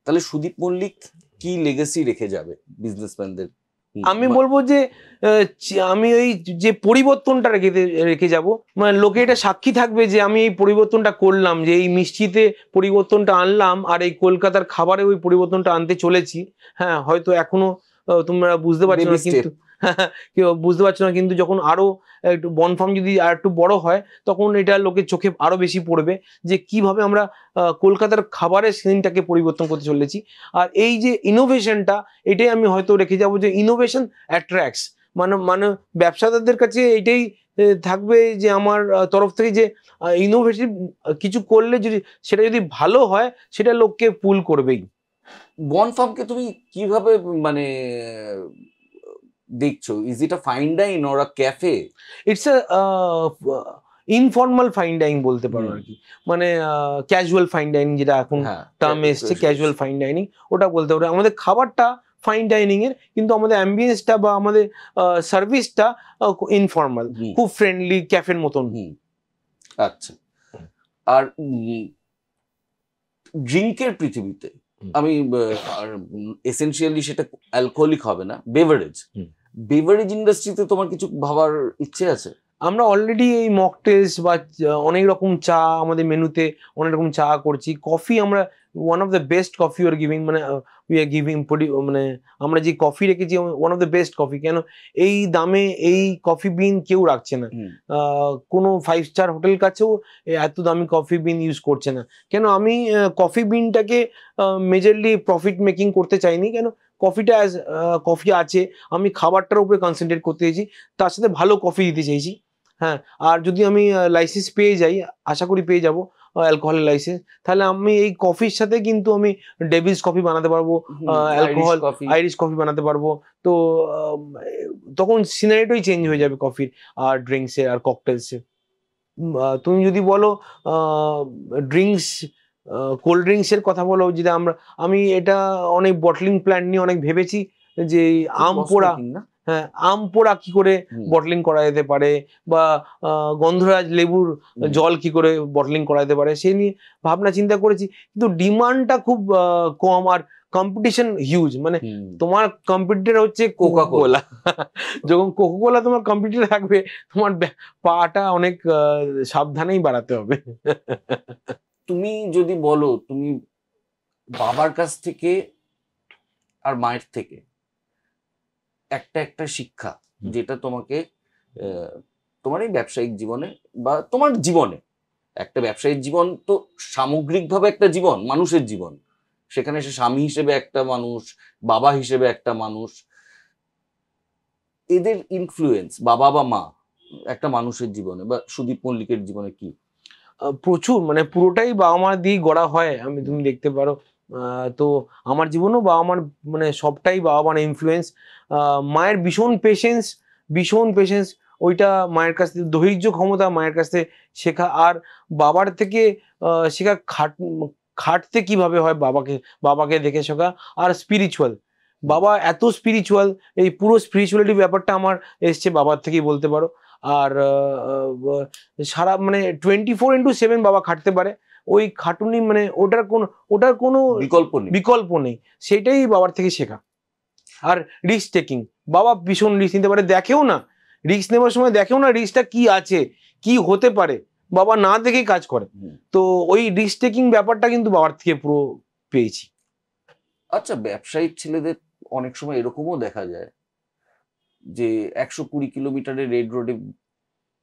তাহলে সুদীপ মল্লিক কি লেগাসি রেখে যাবে বিজনেসম্যানদের? আমি বলবো যে আমি ওই যে পরিবর্তনটা রেখে যাব, মানে লোকে এটা সাক্ষী থাকবে যে আমি এই পরিবর্তনটা করলাম, যে এই মিষ্টিতে পরিবর্তনটা আনলাম আর এই কলকাতার খাবারে ওই পরিবর্তনটা আনতে চলেছি। হ্যাঁ হয়তো এখনো তোমরা বুঝতে পারছো না, কিন্তু কেউ বুঝতে পারছো না, কিন্তু যখন আরো একটু বনফার্ম যদি আর একটু বড় হয় তখন এটা লোকের চোখে আরো বেশি পড়বে যে কিভাবে আমরা কলকাতার খাবারের সিনটাকে পরিবর্তন করতে চলেছি। আর এই যে ইনোভেশনটা, এটাই আমি হয়তো রেখে যাবো যে ইনোভেশন অ্যাট্রাক্টস, মানে ব্যবসাদারদের কাছে এটাই থাকবে যে আমার তরফ থেকে যে ইনোভেটিভ কিছু করলে যদি সেটা যদি ভালো হয় সেটা লোককে পুল করবেই। বনফার্মকে তুমি কিভাবে মানে দেখছো? Is it a fine dine or a cafe? It's a informal fine dining বলতে পারো আর কি, মানে ক্যাজুয়াল ফাইন ডাইনিং যেটা এখন টার্ম এসছে, ক্যাজুয়াল ফাইন ডাইনিং ওটা বলতে পারো। আমাদের খাবারটা ফাইন ডাইনিং এর, কিন্তু আমাদের অ্যাম্বিয়েন্সটা বা আমাদের সার্ভিসটা ইনফর্মাল, খুব ফ্রেন্ডলি ক্যাফের মতন। আচ্ছা, আর ড্রিঙ্কের পৃথিবীতে আমি এসেনশিয়ালি সেটা অ্যালকোহলিক হবে না, বেভারেজ ইন্ডাস্ট্রিতে তোমার কিছু ভাবার ইচ্ছে আছে? আমরা অলরেডি এই মকটেলস বা অনেক রকম চা আমাদের মেনুতে অনেক রকম চা করছি। কফি আমরা one of the best coffee are giving, মানে উই আর গিভিং, মানে আমরা যে কফি রেখেছি one of the best coffee. কেন এই দামে এই কফি বিন কেউ রাখছে না, কোনো 5 স্টার হোটেল কাছেও এত দামি কফি বিন ইউজ করছে না। কেন আমি কফি বিনটাকে মেজরলি প্রফিট মেকিং করতে চাইনি, কেন কফিটা অ্যাজ কফি আছে, আমি খাবারটার উপরে কনসেন্ট্রেট করতে চাইছি, তার সাথে ভালো কফি দিতে চাইছি। হ্যাঁ, আর যদি আমি লাইসেন্স পেয়ে যাই, আশা করি পেয়ে যাবো অ্যালকোহলের লাইসেন্স, তাহলে আমি এই কফির সাথে কিন্তু আমি ডেভিলস কফি বানাতে পারবো, অ্যালকোহল আইরিশ কফি বানাতে পারবো। তো তখন সিনারিটাই চেঞ্জ হয়ে যাবে কফির আর ড্রিঙ্কসের আর ককটেলসের। তুমি যদি বলো ড্রিঙ্কস, কোল্ড ড্রিঙ্কসের কথা বলো, যেটা আমি এটা অনেক বটলিং প্ল্যান্ট নিয়ে অনেক ভেবেছি যে আম পোড়া, হ্যাঁ আম পোড়া কি করে বটলিং করা যেতে পারে, বা গন্ধরাজ লেবুর জল কি করে বটলিং করা যেতে পারে, সে নিয়ে ভাবনা চিন্তা করেছি। কিন্তু ডিমান্ডটা খুব কম আর কম্পিটিশন হিউজ। মানে তোমার কম্পিটিটর হচ্ছে কোকা-কোলা। যখন কোকা-কোলা তোমার কম্পিটিটর থাকবে, তোমার পাটা অনেক সাবধানেই বাড়াতে হবে। তুমি যদি বলো, তুমি বাবার কাছ থেকে আর মায়ের থেকে একটা শিক্ষা যেটা তোমাকে তোমার এই ব্যবসায়িক জীবনে বা তোমার জীবনে, একটা ব্যবসায়িক জীবন তো সামগ্রিকভাবে একটা জীবন, মানুষের জীবন, সেখানে সে স্বামী হিসেবে একটা মানুষ, বাবা হিসেবে একটা মানুষ, এদের ইনফ্লুয়েন্স বাবা বা মা একটা মানুষের জীবনে বা সুদীপ মল্লিকের জীবনে কি? প্রচুর, মানে পুরোটাই বাবা মা দিয়ে গড়া হয়, তুমি দেখতে পারো। তো আমার জীবনেও বাবা মার মানে সবটাই বাবা মার ইনফ্লুয়েন্স। মায়ের ভীষণ পেশেন্স, ওইটা মায়ের কাছ থেকে, ধৈর্য ক্ষমতা মায়ের কাছ থেকে শেখা, আর বাবার থেকে শেখা খাটতে কিভাবে হয় বাবাকে দেখে শেখা। আর স্পিরিচুয়াল, বাবা এত স্পিরিচুয়াল, এই পুরো স্পিরিচুয়ালিটি ব্যাপারটা আমার এসছে বাবার থেকেই বলতে পারো। আর সারা মানে 24/7 বাবা খাটতে পারে, ওই খাটুনি মানে ওটার কোনো বিকল্প নেই, সেটাই বাবার থেকে শেখা। আর রিস্ক টেকিং, বাবা ভীষণ রিস্ক নিতে পারে, দেখেও না রিস্ক নেওয়ার সময়, দেখেও না রিস্কটা কি আছে, কি হতে পারে, বাবা না দেখেই কাজ করে। তো ওই রিস্ক টেকিং ব্যাপারটা কিন্তু বাবার থেকে পুরো পেয়েছি। আচ্ছা, ব্যবসায়িক ছেলেদের অনেক সময় এরকমও দেখা যায় যে 120 কিলোমিটারের রেড রোডে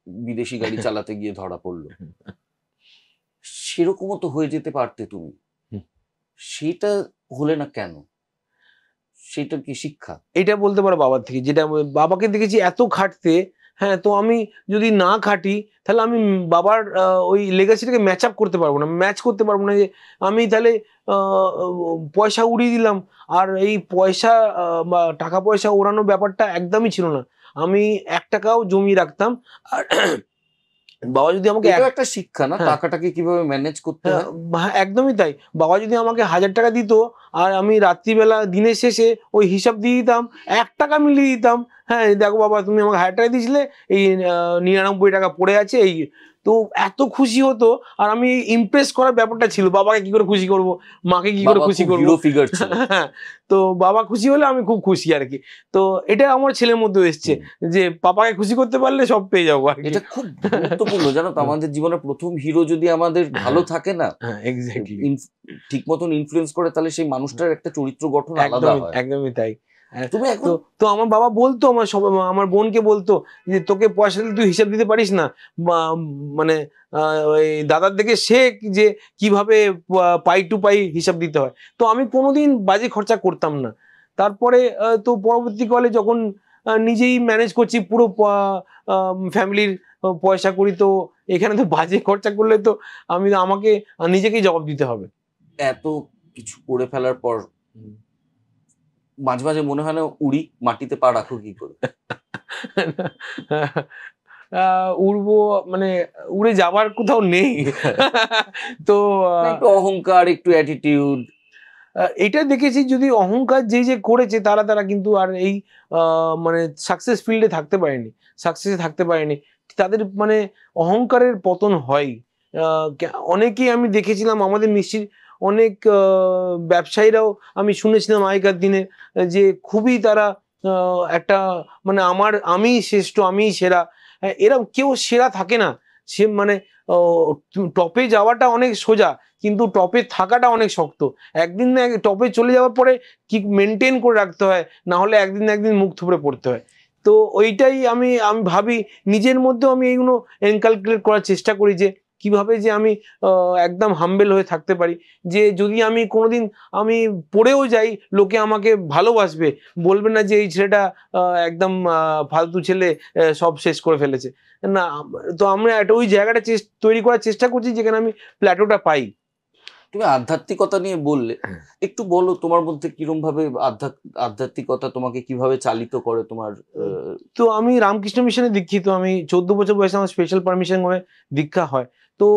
বিদেশি গাড়ি চালাতে গিয়ে ধরা পড়লো, সেরকমও তো হয়ে যেতে পারতে তুমি, সেটা হলে না কেন? সেটা কি শিক্ষা? এটা বলতে পারো বাবার থেকে, যেটা বাবাকে দেখেছি এত খাটতে। হ্যাঁ, তো আমি যদি না খাটি তাহলে আমি বাবার ওই লেগাসিটাকে ম্যাচ আপ করতে পারবো না, ম্যাচ করতে পারবো না। যে আমি তাহলে পয়সা উড়িয়ে দিলাম, আর এই পয়সা বা টাকা পয়সা ওড়ানোর ব্যাপারটা একদমই ছিল না। আমি 1 টাকাও জমিয়ে রাখতাম। আর বাবা যদি আমাকে এটাও একটা শিক্ষা না, হ্যাঁ। টাকাটাকে কিভাবে ম্যানেজ করতে হয়। হ্যাঁ, একদমই তাই। বাবা যদি আমাকে 1000 টাকা দিত, আর আমি রাত্রিবেলা দিনের শেষে ওই হিসাব দিয়ে দিতাম, 1 টাকা মিলিয়ে দিতাম। হ্যাঁ, দেখো বাবা, তুমি আমাকে 1000 টাকা দিয়েছিলে, এই 99 টাকা পড়ে আছে, এই। তো এত খুশি হতো। আর আমি ইমপ্রেস করার ব্যাপারটা ছিল, বাবাকে কি করে খুশি করব, মাকে কি করে বাবা খুশি খুব করবো। হিরো ফিগার ছিল। হ্যাঁ, তো বাবা খুশি হলে আমি খুব খুশি আর কি। তো এটা আমার ছেলের মধ্যে এসছে, যে পাপাকে খুশি করতে পারলে সব পেয়ে যাবো আর কি। এটা খুব গুরুত্বপূর্ণ, জানো তো, আমাদের জীবনে প্রথম হিরো যদি আমাদের ভালো থাকে না, হ্যাঁ, এক্স্যাক্টলি, ঠিক মতন ইনফ্লুয়েন্স করে, তাহলে সেই মানুষটার একটা চরিত্র গঠন আলাদা একদমই হয়। একদমই তাই। তুমি এখন তো তো আমার বাবা বলতো, আমার বোনকে বলতো যে তোকে পয়সা দিলে তুই হিসাব দিতে পারিস না, মানে ওই দাদার দেখে শেখ যে কিভাবে পাই টু পাই হিসাব দিতে হয়। তো আমি কোনোদিন বাজে খরচা করতাম না। তারপরে তো পরবর্তীকালে যখন নিজেই ম্যানেজ করছি পুরো ফ্যামিলির পয়সা করি, তো এখানে তো বাজে খরচা করলে তো আমাকে নিজেকেই জবাব দিতে হবে। এত কিছু করে ফেলার পর মাঝে মাঝে মনে হয় না উড়ি, মাটিতে পা রাখো কি করে? উড়বো মানে উড়ে যাবার কোথাও নেই। তো একটু অহংকার, একটু অ্যাটিটিউড। এটা দেখেছি, যদি অহংকার যে করেছে তারা কিন্তু আর এই মানে সাকসেস ফিল্ডে থাকতে পারেনি, সাকসেসে থাকতে পারেনি। তাদের মানে অহংকারের পতন হয়। অনেকেই আমি দেখেছিলাম, আমাদের মিষ্টির অনেক ব্যবসায়ীরাও আমি শুনেছিলাম আগেকার দিনে, যে খুবই তারা একটা মানে আমি শ্রেষ্ঠ, আমি সেরা। এরা কেউ সেরা থাকে না। সে মানে টপে যাওয়াটা অনেক সোজা, কিন্তু টপে থাকাটা অনেক শক্ত। একদিন না টপে চলে যাওয়ার পরে কি মেনটেন করে রাখতে হয়, না হলে একদিন না একদিন মুখ থুবড়ে পড়তে হয়। তো ওইটাই আমি ভাবি, নিজের মধ্যেও আমি এইগুলো এনকালকুলেট করার চেষ্টা করি, যে কিভাবে যে আমি একদম হাম্বেল হয়ে থাকতে পারি। যে যদি আমি কোনোদিন আমি পড়েও যাই, লোকে আমাকে ভালোবাসবে, বলবে না যে এই ছেলেটা একদম ফালতু ছেলে, সব শেষ করে ফেলেছে। না, তো আমরা একটা ওই জায়গাটা তৈরি করার চেষ্টা করছি, যেখানে আমি প্ল্যাটোটা পাই। তুমি আধ্যাত্মিকতা নিয়ে বললে, একটু বলো তোমার মধ্যে কিরম ভাবে আধ্যাত্মিকতা তোমাকে কিভাবে চালিত করে তোমার? তো আমি রামকৃষ্ণ মিশনে দীক্ষিত। আমি 14 বছর বয়সে আমার স্পেশাল পারমিশন হয়ে দীক্ষা হয়। তো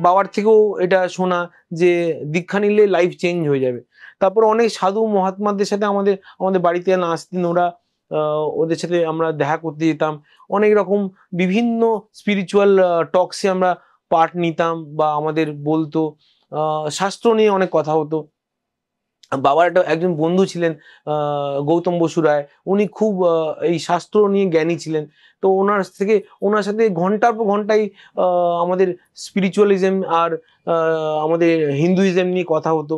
বাবার থেকেও এটা শোনা, যে দীক্ষা নিলে লাইফ চেঞ্জ হয়ে যাবে। তারপর অনেক সাধু মহাত্মাদের সাথে আমাদের বাড়িতে আসতেন ওরা, ওদের সাথে আমরা দেখা করতে যেতাম। অনেক রকম বিভিন্ন স্পিরিচুয়াল টক্সে আমরা পার্ট নিতাম, বা আমাদের বলতো, শাস্ত্র নিয়ে অনেক কথা হতো। বাবার একজন বন্ধু ছিলেন, গৌতম বসু রায়। উনি খুব এই শাস্ত্র নিয়ে জ্ঞানী ছিলেন। তো ওনার সাথে ঘন্টার পর ঘন্টাই আমাদের স্পিরিচুয়ালিজম আর আমাদের হিন্দুইজম নিয়ে কথা হতো।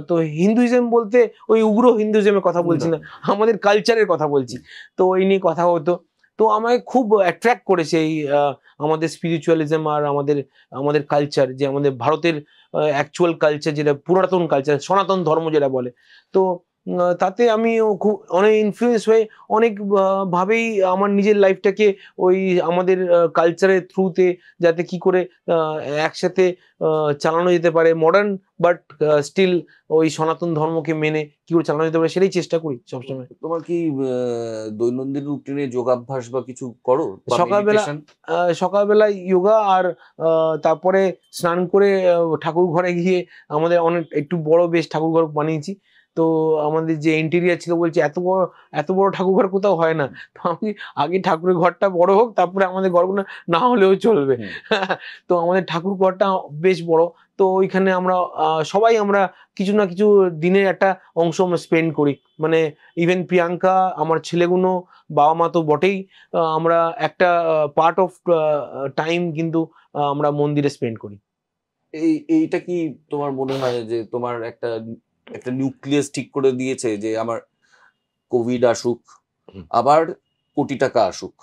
তো হিন্দুইজম বলতে ওই উগ্র হিন্দুইজমের কথা বলছি না, আমাদের কালচারের কথা বলছি। তো এই নিয়ে কথা হতো। তো আমাকে খুব অ্যাট্রাক্ট করেছে এই আমাদের স্পিরিচুয়ালিজম আর আমাদের কালচার, যে আমাদের ভারতের অ্যাকচুয়াল কালচার, যেটা পুরাতন কালচার, সনাতন ধর্ম যেটা বলে। তো তাতে আমি খুব অনেক ইনফ্লুয়েন্স হয়ে অনেক ভাবেই আমার নিজের লাইফটাকে ওই আমাদের কালচারের থ্রুতে যাতে কি করে একসাথে চালানো যেতে পারে, মডার্ন বাট স্টিল ওই সনাতন ধর্মকে মেনে কি করে চালানো যেতে পারে, সেটাই চেষ্টা করি সবসময়। তোমার কি দৈনন্দিন রুটিনে যোগাভ্যাস বা কিছু করো? সকালবেলা যোগা, আর তারপরে স্নান করে ঠাকুর ঘরে গিয়ে, আমাদের অনেক একটু বড় বেশ ঠাকুর ঘর বানিয়েছি, তো আমাদের যে ইন্টেরিয়ার ছিল বলছে এত বড় ঠাকুর ঘর কোথাও হয় না। তো আমি আগে ঠাকুরের ঘরটা বড় হোক, তারপরে আমাদের ঘরগুলো না হলেও চলবে। তো আমাদের ঠাকুর ঘরটা বেশ বড়। তো ওইখানে আমরা সবাই আমরা কিছু না কিছু দিনের একটা অংশ আমরা স্পেন্ড করি, মানে ইভেন প্রিয়াঙ্কা, আমার ছেলেগুলো, বাবা মা তো বটেই, আমরা একটা পার্ট অফ টাইম কিন্তু আমরা মন্দিরে স্পেন্ড করি। এইটা কি তোমার মনে হয় যে তোমার একটা একটা নিউক্লিয়াস ঠিক করে দিয়েছে যে আমার কোভিড আসুক আবার কোটি টাকা আসুক,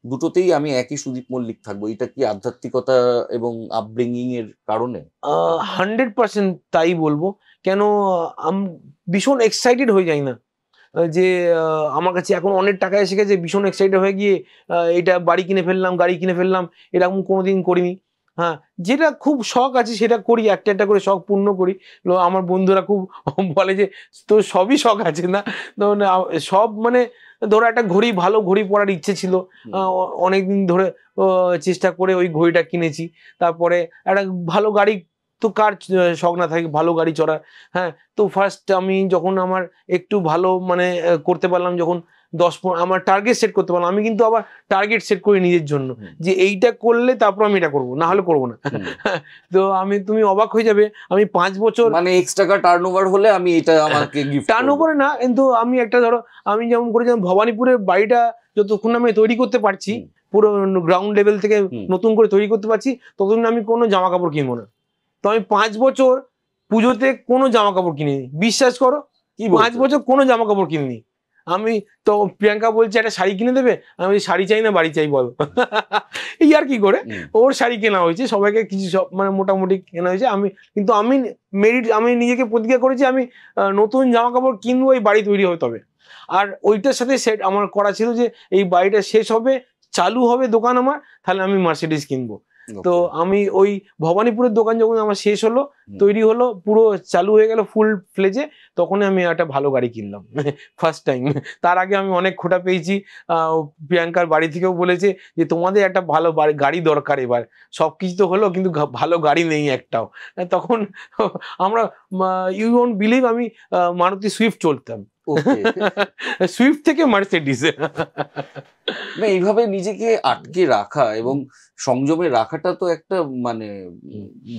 দুটোতেই আমি একই সুদীপ মল্লিক থাকবো? এটা কি আধ্যাত্মিকতা এবং আপব্রিঙ্গিং এর কারণে? 100% তাই বলবো। কেন ভীষণ এক্সাইটেড হয়ে যাই না যে আমার কাছে এখন অনেক টাকা এসে গেছে, ভীষণ এক্সাইটেড হয়ে গিয়ে এটা বাড়ি কিনে ফেললাম, গাড়ি কিনে ফেললাম, এরকম কোনোদিন করিনি। হ্যাঁ, যেটা খুব শখ আছে সেটা করি, একটা একটা করে শখ পূর্ণ করি। আমার বন্ধুরা খুব বলে যে তোর সবই শখ আছে না, সব মানে ধরো একটা ঘড়ি, ভালো ঘড়ি পরার ইচ্ছে ছিল, অনেকদিন ধরে চেষ্টা করে ওই ঘড়িটা কিনেছি। তারপরে একটা ভালো গাড়ি, তো কার শখ না থাকে ভালো গাড়ি চড়ার। হ্যাঁ, তো ফার্স্ট আমি যখন আমার একটু ভালো মানে করতে পারলাম, যখন আমার টার্গেট সেট করতে পারলাম, আমি কিন্তু আবার টার্গেট সেট করি নিজের জন্য যে এইটা করলে তারপর আমি এটা করবো, না হলে করবো না। তো তুমি অবাক হয়ে যাবে, আমি 5 বছর মানে X টাকা টার্নওভার হলে আমি এটা আমাকে গিফট টার্নওভারে না, কিন্তু আমি একটা ধরো আমি যেমন করেছিলাম ভবানীপুরের বাড়িটা যতক্ষণ আমি তৈরি করতে পারছি, পুরো গ্রাউন্ড লেভেল থেকে নতুন করে তৈরি করতে পারছি, ততদিন আমি কোনো জামা কাপড় কিনবো না। তো আমি 5 বছর পুজোতে কোনো জামা কাপড় কিনিনি, বিশ্বাস করো। 5 বছর কোনো জামা কাপড় কিনিনি আমি। তো প্রিয়াঙ্কা বলছে একটা শাড়ি কিনে দেবে, আমি শাড়ি চাই না বাড়ি চাই বলো। এই আর কি করে ওর শাড়ি কেনা হয়েছে, সবাইকে কিছু সব মানে মোটামুটি কেনা হয়েছে। কিন্তু আমি নিজেকে প্রতিজ্ঞা করেছি আমি নতুন জামা কাপড় কিনবো এই বাড়ি তৈরি হবে তবে। আর ওইটার সাথে সেট আমার করা ছিল যে এই বাড়িটা শেষ হবে, চালু হবে দোকান আমার, তাহলে আমি মার্সিডিজ কিনবো। তো আমি ওই ভবানীপুরের দোকান যখন আমার শেষ হলো, তৈরি হলো, পুরো চালু হয়ে গেল ফুল ফ্লেজে, তখন আমি একটা ভালো গাড়ি কিনলাম ফার্স্ট টাইম। তার আগে আমি অনেক খোটা পেয়েছি, প্রিয়াঙ্কার বাড়ি থেকেও বলেছে যে তোমাদের একটা ভালো গাড়ি দরকার, এবার সবকিছু তো হলো কিন্তু ভালো গাড়ি নেই একটাও। তখন আমরা ইউ ওন্ট বিলিভ আমি মারুতি সুইফট চলতাম, সুইফট থেকে মার্সিডিজ। না, এইভাবে নিজেকে আটকে রাখা এবং সংযমে রাখাটা তো একটা মানে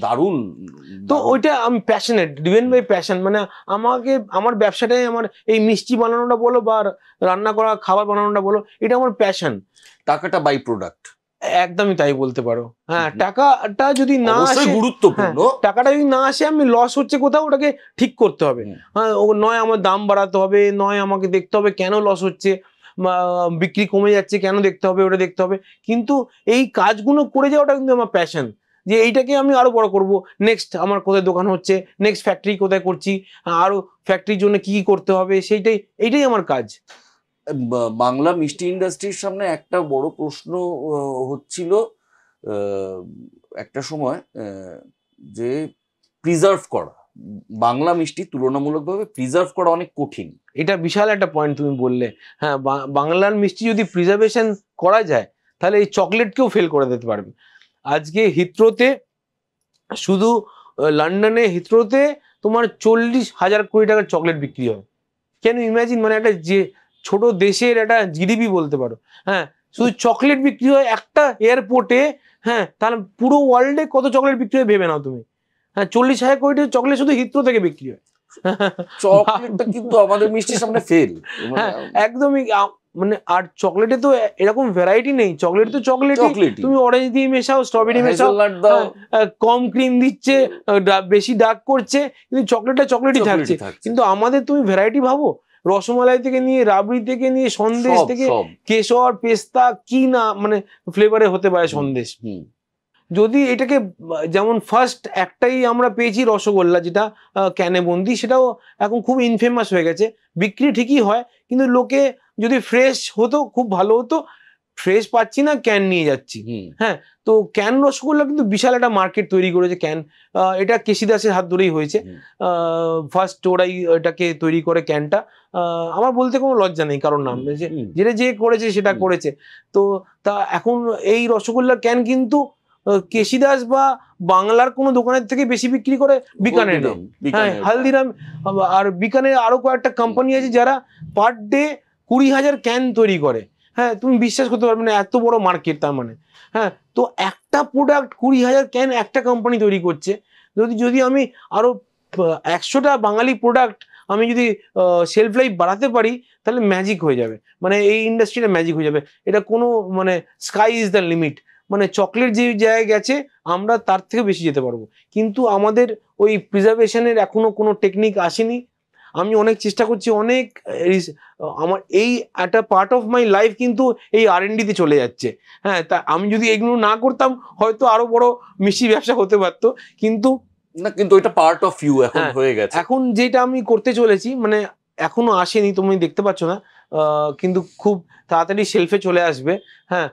দারুণ। তো ওইটা আমি প্যাশনেট, ডিভেন বাই প্যাশন। মানে আমার ব্যবসাটাই, আমার এই মিষ্টি বানানোটা বলো বা রান্না করা খাবার বানানোটা বলো, এটা আমার প্যাশন। টাকাটা বাই প্রোডাক্ট, একদমই তাই বলতে পারো। হ্যাঁ, টাকাটা যদি না আসে, গুরুত্বপূর্ণ, টাকাটা যদি না আসে, আমি লস হচ্ছে কোথাও, ওটাকে ঠিক করতে হবে। হ্যাঁ, নয় আমার দাম বাড়াতে হবে, নয় আমাকে দেখতে হবে কেন লস হচ্ছে, বিক্রি কমে যাচ্ছে কেন দেখতে হবে, ওটা দেখতে হবে। কিন্তু এই কাজগুলো করে যাওয়াটা কিন্তু আমার প্যাশন, যে এইটাকে আমি আরো বড় করব। নেক্সট আমার কোথায় দোকান হচ্ছে, নেক্সট ফ্যাক্টরি কোথায় করছি, আরো ফ্যাক্টরির জন্য কি করতে হবে, এইটাই আমার কাজ। বাংলা মিষ্টি ইন্ডাস্ট্রির সামনে একটা বড় প্রশ্ন হচ্ছিল একটা সময়, যে প্রিজার্ভ করা বাংলা মিষ্টি তুলনামূলকভাবে প্রিজার্ভ করা অনেক কঠিন। এটা বিশাল একটা পয়েন্ট তুমি বললে। হ্যাঁ, বাংলার মিষ্টি যদি প্রিজার্ভেশন করা যায়, তাহলে এই চকলেটকেও ফেল করে দিতে পারবে। আজকে হিথ্রোতে, শুধু লন্ডনে হিথ্রোতে তোমার 40,000 কোটি টাকার চকলেট বিক্রি হয়। কেন ইমাজিন, মানে একটা যে ছোট দেশের একটা জিডিপি বলতে পারো। হ্যাঁ, শুধু চকলেট বিক্রি হয় একটা এয়ারপোর্টে। হ্যাঁ, তাহলে পুরো ওয়ার্ল্ডে কত চকলেট বিক্রি হয় ভেবে নাও তুমি। হ্যাঁ, 40,000 কোটি টাকার চকলেট শুধু হিথ্রো থেকে বিক্রি হয়। চকলেটটা কিন্তু আমাদের মিষ্টির সামনে ফেল। হ্যাঁ, একদমই। মানে আর চকলেটে তো এরকম ভ্যারাইটি নেই, চকলেট তো চকলেট, তুমি অরেঞ্জ দিয়ে মেশাও, স্ট্রবেরি মেশাও, কম ক্রিম দিচ্ছে, বেশি ডার্ক করছে, কিন্তু চকলেটটা চকলেটই থাকছে। কিন্তু আমাদের তুমি ভ্যারাইটি ভাবো, রসমালাই থেকে নিয়ে, রাবড়ি থেকে নিয়ে, সন্দেশ থেকে, কেশর, পেস্তা, কি না মানে ফ্লেভারে হতে পারে সন্দেশ। যদি এটাকে যেমন ফার্স্ট একটাই আমরা পেয়েছি রসগোল্লা, যেটা ক্যানে বন্দি, সেটাও এখন খুব ইনফেমাস হয়ে গেছে, বিক্রি ঠিকই হয়, কিন্তু লোকে যদি ফ্রেশ হতো খুব ভালো হতো, ফ্রেশ পাচ্ছি না, ক্যান নিয়ে যাচ্ছি। হ্যাঁ, তো ক্যান রসগোল্লা কিন্তু বিশাল একটা মার্কেট তৈরি করেছে ক্যান। এটা কেসি দাসের হাত ধরেই হয়েছে, ফার্স্ট ওরাই এটাকে তৈরি করে ক্যানটা। আমার বলতে কোনো লজ্জা নেই, কারণ নাম যেটা যে করেছে সেটা করেছে। তো তা এখন এই রসগোল্লার ক্যান কিন্তু কেশি দাস বা বাংলার কোনো দোকানের থেকে বেশি বিক্রি করে বিকানেরে। হ্যাঁ, হালদিরাম আর বিকানের আরো কয়েকটা কোম্পানি আছে যারা পার ডে 20,000 ক্যান তৈরি করে। হ্যাঁ, তুমি বিশ্বাস করতে পারবে না, এত বড় মার্কেট তার মানে। হ্যাঁ, তো একটা প্রোডাক্ট 20,000 ক্যান একটা কোম্পানি তৈরি করছে। যদি আমি আরো 100টা বাঙালি প্রোডাক্ট আমি যদি শেলফ লাইফ বাড়াতে পারি, তাহলে ম্যাজিক হয়ে যাবে, মানে এই ইন্ডাস্ট্রিটা ম্যাজিক হয়ে যাবে। এটা কোনো মানে স্কাই ইজ দ্য লিমিট, মানে চকলেট যে জায়গায় গেছে আমরা তার থেকে বেশি যেতে পারবো। কিন্তু আমাদের ওই প্রিজার্ভেশনের এখনো কোনো টেকনিক আসেনি। আমি অনেক চেষ্টা করছি, অনেক আমার এই একটা পার্ট অফ মাই লাইফ কিন্তু এই R&D-তে চলে যাচ্ছে। হ্যাঁ, তা আমি যদি এগুলো না করতাম হয়তো আরো বড় মিষ্টি ব্যবসা হতে পারতো, কিন্তু না, কিন্তু এটা পার্ট অফ ইউ এখন হয়ে গেছে। এখন যেটা আমি করতে চলেছি, মানে এখনো আসেনি, তুমি দেখতে পাচ্ছ না, কিন্তু খুব তাড়াতাড়ি শেলফে চলে আসবে। হ্যাঁ,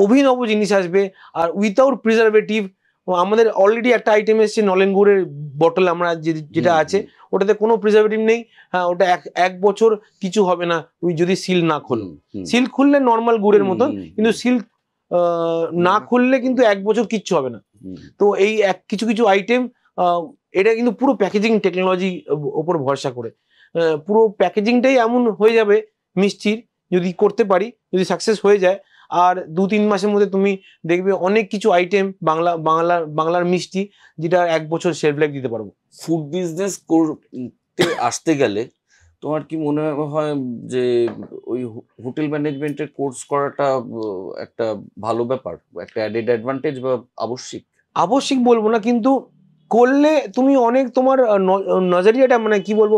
অভিনব জিনিস আসবে আর উইথাউট প্রিজারভেটিভ। আমাদের অলরেডি একটা আইটেম এসছে নলেন গুড়ের বটল, আমরা যেটা আছে ওটাতে কোনো প্রিজারভেটিভ নেই। হ্যাঁ, ওটা এক বছর কিছু হবে না যদি সিল না খোলো। সিল খুললে নর্মাল গুড়ের মতন, কিন্তু সিল না খুললে কিন্তু 1 বছর কিচ্ছু হবে না। তো এই কিছু কিছু আইটেম, এটা কিন্তু পুরো প্যাকেজিং টেকনোলজি ওপর ভরসা করে, পুরো প্যাকেজিংটাই এমন হয়ে যাবে মিষ্টির, যদি করতে পারি, যদি সাকসেস হয়ে যায়। আর 2-3 মাসের মধ্যে তুমি দেখবে অনেক কিছু আইটেম বাংলার মিষ্টি যেটা 1 বছর শেলফ লাইফ দিতে পারবো। ফুড বিজনেস করতে আসতে গেলে তোমার কি মনে হয় যে ওই হোটেল ম্যানেজমেন্টের কোর্স করাটা একটা ভালো ব্যাপার, একটা অ্যাডেড অ্যাডভান্টেজ বা আবশ্যিক বলবো না, কিন্তু করলে তুমি অনেক তোমার নজরিয়াটা, মানে কি বলবো,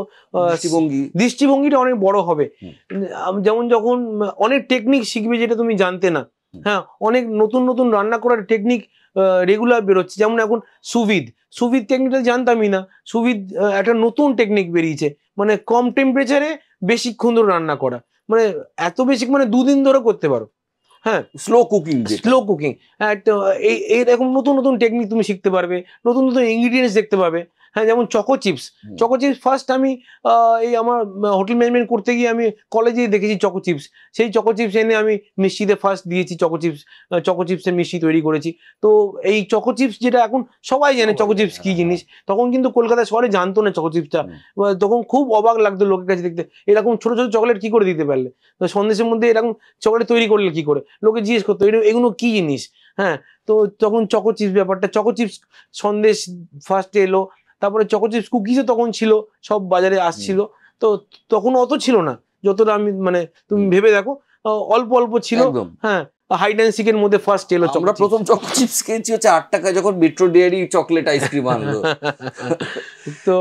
দৃষ্টিভঙ্গিটা অনেক বড় হবে। যেমন যখন অনেক টেকনিক শিখবে যেটা তুমি জানতে না। হ্যাঁ, অনেক নতুন নতুন রান্না করার টেকনিক রেগুলার বেরোচ্ছে। যেমন এখন সুভিদ টেকনিকটা জানতামই না। সুভিদ একটা নতুন টেকনিক বেরিয়েছে, মানে কম টেম্পারেচারে বেশিক্ষণ ধরে রান্না করা, মানে এত বেশি, মানে 2 দিন ধরে করতে পারো। হ্যাঁ, স্লো কুকিং। এইরকম নতুন নতুন টেকনিক তুমি শিখতে পারবে, নতুন নতুন ইনগ্রিডিয়েন্টস দেখতে পাবে। হ্যাঁ, যেমন চকো চিপস ফার্স্ট আমি এই আমার হোটেল ম্যানেজমেন্ট করতে গিয়ে আমি কলেজে দেখেছি চকো চিপস। সেই চকো চিপস এনে আমি মিষ্টিতে ফার্স্ট দিয়েছি, চকো চিপসের মিষ্টি তৈরি করেছি। তো এই চকো চিপস যেটা এখন সবাই জানে চকো চিপস কি জিনিস, তখন কিন্তু কলকাতা শহরে জানতো না চকো চিপসটা। তখন খুব অবাক লাগতো লোকের কাছে দেখতে, এরকম ছোট ছোট চকলেট কি করে দিতে পারলে, সন্দেশের মধ্যে এরকম চকলেট তৈরি করলে কি করে, লোকে জিজ্ঞেস করতো এগুলো কি জিনিস। হ্যাঁ, তো তখন চকো চিপস ব্যাপারটা, চকো চিপস সন্দেশ ফার্স্টে এলো, তারপরে চকো চিপস কুকিজও তখন ছিল, সব বাজারে আসছিল। তো তখন অত ছিল না যতটা আমি, মানে তুমি ভেবে দেখো, অল্প অল্প ছিল। হ্যাঁ, হাইড অ্যান্ড সিকের মধ্যে ফার্স্ট এলো। আমরা প্রথম চকো চিপস খেয়েছি হচ্ছে 8 টাকায়, যখন মেট্রো ডেয়ারি চকলেট আইসক্রিম আনলো। তো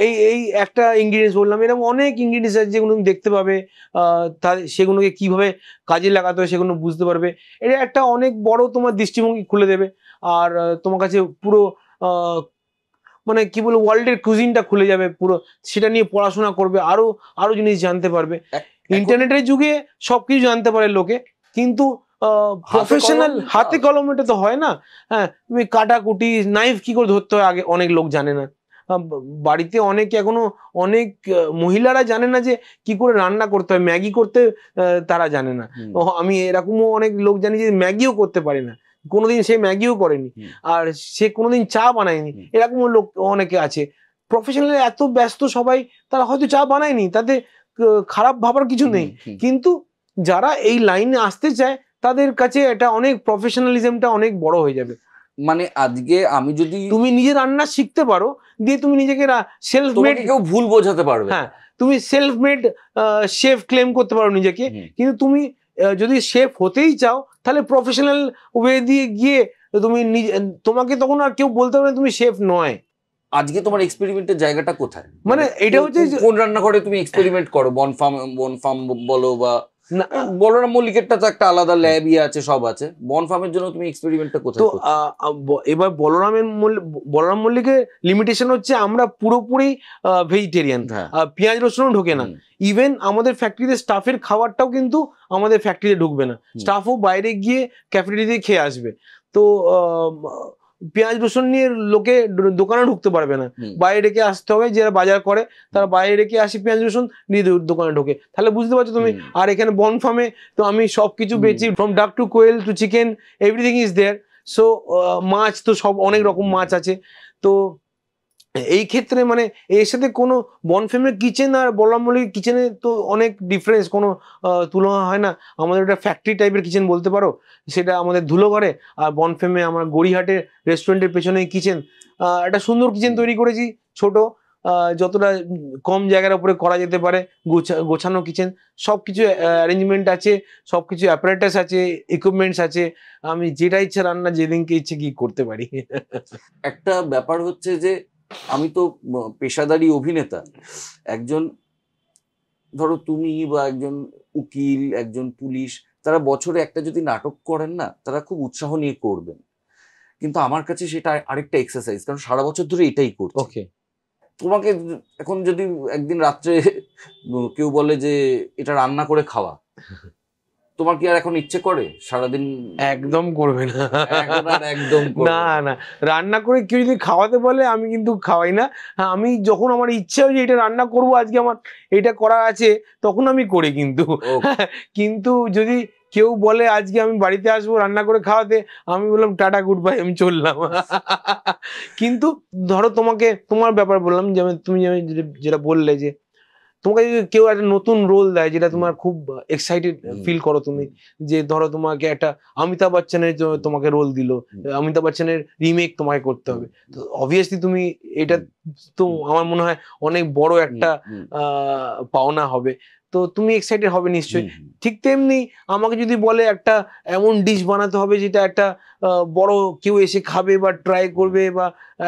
এই একটা ইনগ্রিডিয়েন্টস বললাম, এরকম অনেক ইনগ্রিডিয়েন্টস আছে যেগুলো তুমি দেখতে পাবে, সেগুলোকে কিভাবে কাজে লাগাতে হয় সেগুলো বুঝতে পারবে। এটা একটা অনেক বড় তোমার দৃষ্টিভঙ্গি খুলে দেবে। আর তোমার কাছে পুরো মানে কি বলবো, ওয়ার্ল্ডের কুজিনটা খুলে যাবে পুরো, সেটা নিয়ে পড়াশোনা করবে, আরো জিনিস জানতে পারবে। ইন্টারনেটের যুগে সবকিছু জানতে পারে লোকে, কিন্তু প্রফেশনাল হাতে কলমে তো হয় না। হ্যাঁ, তুমি কাটাকুটি নাইফ কি করে ধরতে হয় আগে অনেক লোক জানে না। বাড়িতে এখনো অনেক মহিলারা জানে না যে কি করে রান্না করতে হয়, ম্যাগি করতে তারা জানে না। আমি এরকমও অনেক লোক জানি যে ম্যাগিও করতে পারে না, কোনোদিন সে ম্যাগিও করেনি, আর সে কোনোদিন চা বানায়নি, এরকমও লোক অনেকে আছে। প্রফেশনালি এত ব্যস্ত সবাই, তারা হয়তো চা বানায়নি, তাতে খারাপ ভাবার কিছু নেই। কিন্তু যারা এই লাইনে আসতে চায় তাদের কাছে এটা অনেক, প্রফেশনালিজমটা অনেক বড় হয়ে যাবে। মানে আজকে আমি যদি তুমি নিজে রান্না শিখতে পারো, দিয়ে তুমি নিজেকে সেলফ মেড, কেউ ভুল বোঝাতে পারবে। হ্যাঁ, তুমি সেলফ মেড শেফ ক্লেম করতে পারো নিজেকে। কিন্তু তুমি যদি শেফ হতেই চাও, তাহলে প্রফেশনাল ওয়ে দিয়ে গিয়ে তুমি তোমাকে তখন আর কেউ বলতে পারবে তুমি শেফ নয়। আজকে তোমার এক্সপেরিমেন্টের জায়গাটা কোথায়? মানে এটা হচ্ছে কোন রান্নাঘরে তুমি এক্সপেরিমেন্ট করো? বনফার্ম বলো বা বলরাম মল্লিকেরটা তো একটা আলাদা ল্যাব আছে, সব আছে। বনফার্মের জন্য তুমি এক্সপেরিমেন্টটা কোথায় করছো? এবার বলরাম মল্লিকের লিমিটেশন হচ্ছে আমরা পুরোপুরি ভেজিটেরিয়ান, পেঁয়াজ রসুনও ঢোকে না। ইভেন আমাদের ফ্যাক্টরিতে স্টাফের খাবারটাও কিন্তু আমাদের ফ্যাক্টরিতে ঢুকবে না, স্টাফও বাইরে গিয়ে ক্যাফেটেরিয়াতে খেয়ে আসবে। তো পেঁয়াজ রসুন নিয়ে লোকে দোকানে ঢুকতে পারবে না, বাইরে রেখে আসতে হবে। যারা বাজার করে তারা বাইরে রেখে আসি পেঁয়াজ রসুন, নিয়ে দোকানে ঢোকে। তাহলে বুঝতে পারছো তুমি। আর এখানে বন ফার্মে তো আমি সবকিছু বেচি, from duck to quail to chicken, everything is there. So মাছ তো সব অনেক রকম মাছ আছে। তো এই ক্ষেত্রে মানে এর সাথে কোনো বনফেমের কিচেন আর বলামলির কিচেনে তো অনেক ডিফারেন্স, কোনো তুলনা হয় না। আমাদের একটা ফ্যাক্টরি টাইপের কিচেন বলতে পারো, সেটা আমাদের ধুলোঘরে। আর বনফেমে আমরা গড়িহাটের রেস্টুরেন্টের পেছনে কিচেন, একটা সুন্দর কিচেন তৈরি করেছি, ছোট, যতটা কম জায়গার উপরে করা যেতে পারে, গোছানো কিচেন, সবকিছু অ্যারেঞ্জমেন্ট আছে, সবকিছু অ্যাপারেটাস আছে, ইকুইপমেন্টস আছে, আমি যেটা ইচ্ছে রান্না যেদিনকে ইচ্ছে কি করতে পারি। একটা ব্যাপার হচ্ছে যে আমি তো পেশাদারি অভিনেতা, একজন ধরো তুমি বা একজন উকিল, একজন পুলিশ, তারা বছরে একটা যদি নাটক করেন না, তারা খুব উৎসাহ নিয়ে করবেন। কিন্তু আমার কাছে সেটা আরেকটা এক্সারসাইজ, কারণ সারা বছর ধরে এটাই করছি। ওকে, তোমাকে এখন যদি একদিন রাত্রে কেউ বলে যে এটা রান্না করে খাওয়া, তোমার কি আর এখন ইচ্ছে করে সারাদিন? একদম করবে না। এখন আর একদম করবে না না, রান্না করে কেউ যদি খাওয়াতে বলে আমি কিন্তু খাওয়াই না। হ্যাঁ, আমি যখন আমার ইচ্ছা হয় যে এটা রান্না করবো, আজকে আমার এটা করা আছে, তখন আমি করি। কিন্তু কিন্তু যদি কেউ বলে আজকে আমি বাড়িতে আসবো রান্না করে খাওয়াতে, আমি বললাম টাটা গুড বাই, আমি চললাম। কিন্তু ধরো তোমাকে তোমার ব্যাপার বললাম, যেমন তুমি যেটা বললে যে তোমাকে যদি কেউ একটা নতুন রোল দেয় যেটা তোমার খুব এক্সাইটেড ফিল করো তুমি, যে ধরো তোমাকে একটা অমিতাভ বচ্চনের তোমাকে রোল দিল, অমিতাভ বচ্চনের রিমেক তোমাকে করতে হবে, তো অবভিয়াসলি তুমি এটা তো আমার মনে হয় অনেক বড় একটা পাওনা হবে, তো তুমি এক্সাইটেড হবে নিশ্চয়ই। ঠিক তেমনি আমাকে যদি বলে একটা এমন ডিশ বানাতে হবে যেটা একটা বড় কেউ এসে খাবে বা ট্রাই করবে, বা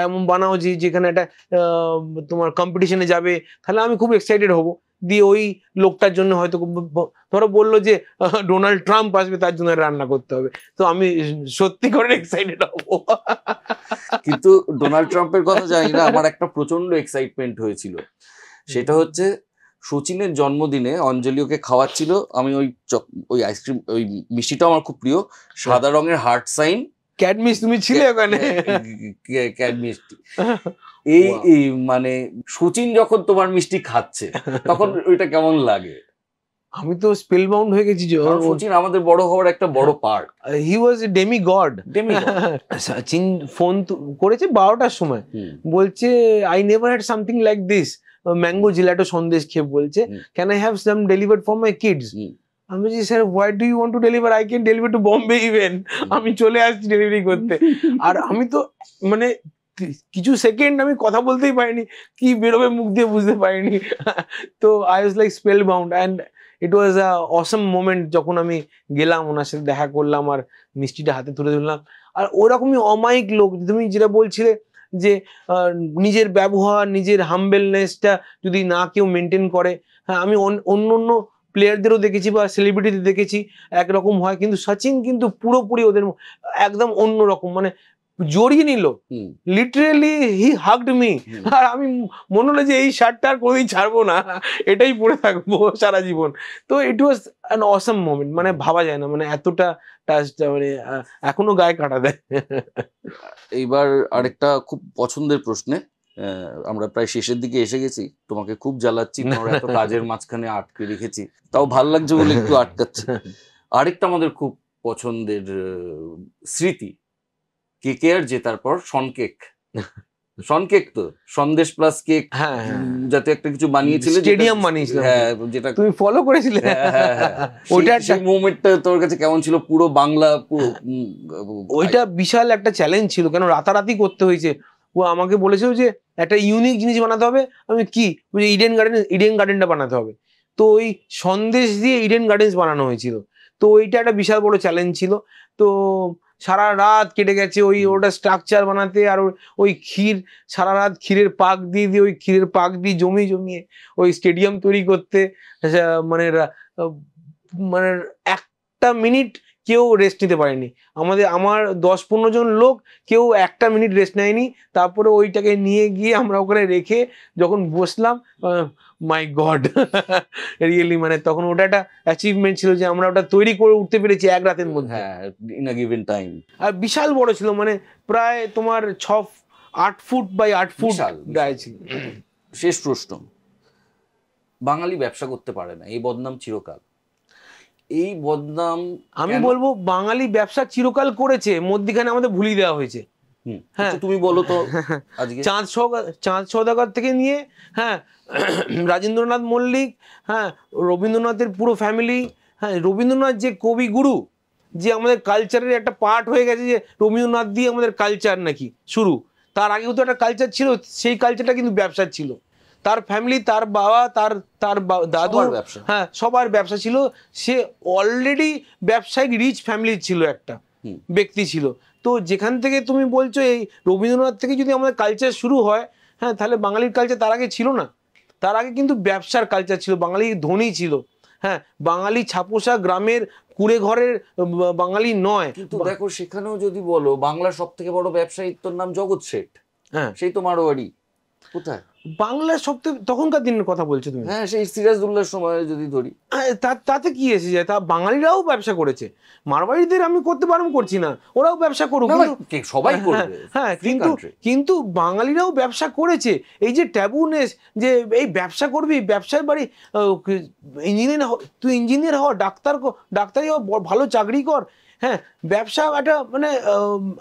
এমন বানাও যেখানে একটা তোমার কম্পিটিশনে যাবে, তাহলে আমি খুব এক্সাইটেড হব। দিয়ে ওই লোকটার জন্য হয়তো ধরো বললো যে ডোনাল্ড ট্রাম্প আসবে, তার জন্য রান্না করতে হবে, তো আমি সত্যি করে এক্সাইটেড হব। কিন্তু ডোনাল্ড ট্রাম্পের কথা জানি না, আমার একটা প্রচন্ড এক্সাইটমেন্ট হয়েছিল। সেটা হচ্ছে সচিনের জন্মদিনে অঞ্জলি ওকে খাওয়াচ্ছিল, আমি ওই আইসক্রিম, ওই মিষ্টিটাও আমার খুব প্রিয়, সাদা রঙের হার্ট সাইন ক্যাডমিস, তুমি ছিলে ওখানে? ক্যাড মিষ্টি। এই মানে সচিন যখন তোমার মিষ্টি খাচ্ছে তখন ওইটা কেমন লাগে? আমি তো স্পেল বাউন্ড হয়ে গেছি। সচিন আমাদের বড় হওয়ার একটা বড় part, he was a demigod. Sachin phone করেছে 12টার সময়, বলছে I never had something like this, mango gelato sandesh খেয়ে, বলছে can I have some delivered for my kids. আমি বলছি sir why do you want to deliver, I can deliver to Bombay even, আমি চলে আসছি ডেলিভারি করতে। আর আমি তো মানে কিছু সেকেন্ড আমি কথা বলতেই পারিনি, কি বেরোবে মুখ দিয়ে বুঝতে পারিনি। তো I was like spell bound, and it was a Assam moment যখন আমি গেলাম, ওনার সাথে দেখা করলাম আর মিষ্টিটা হাতে তুলে ধরলাম। আর ওরকমই অমায়িক লোক, তুমি যেটা বলছিলে যে নিজের ব্যবহার, নিজের হাম্বেলনেসটা যদি না কেউ মেনটেন করে, হ্যাঁ আমি অন্য অন্য প্লেয়ারদেরও দেখেছি বা সেলিব্রিটিদের দেখেছি একরকম হয়, কিন্তু সচিন কিন্তু পুরোপুরি ওদের একদম অন্যরকম, মানে জড়িয়ে নিল, লিটারেলি হি হাগড মি। আর আমি মনে হলো যে এই শার্টটা আর কোনোদিন ছাড়বো না, এটাই পরে থাকবো সারা জীবন। তো ইট ওয়াজ অ্যান অসাম মোমেন্ট, মানে ভাবা যায় না, মানে এতটা টাচটা মানে এখনো গায়ে কাটা দেয়। এইবার আরেকটা খুব পছন্দের প্রশ্নে, আমরা প্রায় শেষের দিকে এসে গেছি, তোমাকে খুব জ্বালাচ্ছি, তোমার এত কাজের মাঝখানে আটকে রেখেছি, তাও ভাল লাগছে বলে একটু আটকাচ্ছি। আরেকটা আমাদের খুব পছন্দের স্মৃতি, কেকেআর জেতার পর সনকেক, সনকেক তো সন্দেশ প্লাস কেক, যাতে একটা কিছু বানিয়েছিলে, স্টেডিয়াম বানিয়েছিলাম, হ্যাঁ যেটা তুমি ফলো করেছিলে, ওইটা সেই মোমেন্টটা তোর কাছে কেমন ছিল? পুরো বাংলা, ওইটা বিশাল একটা চ্যালেঞ্জ ছিল, কেন রাতারাতি করতে হয়েছে। ও আমাকে বলেছিল যে একটা ইউনিক জিনিস বানাতে হবে, আমি কি ইডেন গার্ডেনটা বানাতে হবে, তো ওই সন্দেশ দিয়ে ইডেন গার্ডেন্স বানানো হয়েছিল। তো ওইটা একটা বিশাল বড় চ্যালেঞ্জ ছিল। তো সারা রাত কেটে গেছে ওটা স্ট্রাকচার বানাতে, আর ওই ক্ষীর, সারা রাত ক্ষীরের পাক দিয়ে ওই ক্ষীরের পাক দিয়ে জমিয়ে ওই স্টেডিয়াম তৈরি করতে, মানে মানে একটা মিনিট কেউ রেস্ট নিতে পারেনি। আমার 10-15 জন লোক কেউ একটা মিনিট রেস্ট নেয়নি। তারপরে ওইটাকে নিয়ে গিয়ে আমরা ওখানে রেখে যখন বসলাম, মাই গড, রিয়েলি মানে তখন ওটা একটা অ্যাচিভমেন্ট ছিল যে আমরা ওটা তৈরি করে উঠতে পেরেছি এক রাতের মধ্যে, ইন আ গিভেন টাইম। আর বিশাল বড় ছিল, মানে প্রায় তোমার 8 ফুট বাই 8 ফুট গায়ে ছিল। শেষ প্রশ্ন, বাঙালি ব্যবসা করতে পারে না, এই বদনাম চিরকাল, এই বদনাম আমি বলবো বাঙালি ব্যবসা চিরকাল করেছে, মধ্যিখানে আমাদের ভুলিয়ে দেওয়া হয়েছে। হ্যাঁ, তুমি বলো তো আজকে। চাঁদ সওদাগর থেকে নিয়ে, হ্যাঁ, রাজেন্দ্রনাথ মল্লিক, হ্যাঁ, রবীন্দ্রনাথের পুরো ফ্যামিলি, হ্যাঁ, রবীন্দ্রনাথ যে কবিগুরু, যে আমাদের কালচারের একটা পার্ট হয়ে গেছে, যে রবীন্দ্রনাথ দিয়ে আমাদের কালচার নাকি শুরু, তার আগেও তো একটা কালচার ছিল, সেই কালচারটা কিন্তু ব্যবসার ছিল। তার ফ্যামিলি, তার বাবা, তার দাদু, হ্যাঁ, সবার ব্যবসা ছিল। সে অলরেডি ব্যবসায়িক রিচ ফ্যামিলির ছিল, একটা ব্যক্তি ছিল। তো যেখান থেকে তুমি বলছো এই রবীন্দ্রনাথ থেকে যদি আমাদের কালচার শুরু হয়, হ্যাঁ, তাহলে বাঙালির কালচার তার আগে ছিল না। তার আগে কিন্তু ব্যবসার কালচার ছিল, বাঙালি ধনী ছিল। হ্যাঁ, বাঙালি ছাপোষা গ্রামের কুড়ে ঘরের বাঙালি নয়। কিন্তু দেখো সেখানেও যদি বলো, বাংলার সব থেকে বড় ব্যবসায়ীর তোর নাম জগৎ শেঠ, হ্যাঁ, সেই তো মারোয়াড়ি। কোথায় বাংলার সবথেকে তখনকার দিনের কথা বলছো তুমি? হ্যাঁ, সেই সিরাজউল্লাহর সময় যদি ধরি, তাতে কি এসে যায়? তা বাঙালিরাও ব্যবসা করেছে, মারওয়াড়িদের আমি করতে বারণ করছি না, ওরাও ব্যবসা করুক, সবাই করবে। হ্যাঁ, কিন্তু বাঙালিরাও ব্যবসা করেছে। এই যে ট্যাবুনেস, যে এই ব্যবসা করবি, ব্যবসার বাড়ি, ইঞ্জিনিয়ার, তুই ইঞ্জিনিয়ার হ, ডাক্তারি হ, ভালো চাকরি কর, হ্যাঁ, ব্যবসা একটা মানে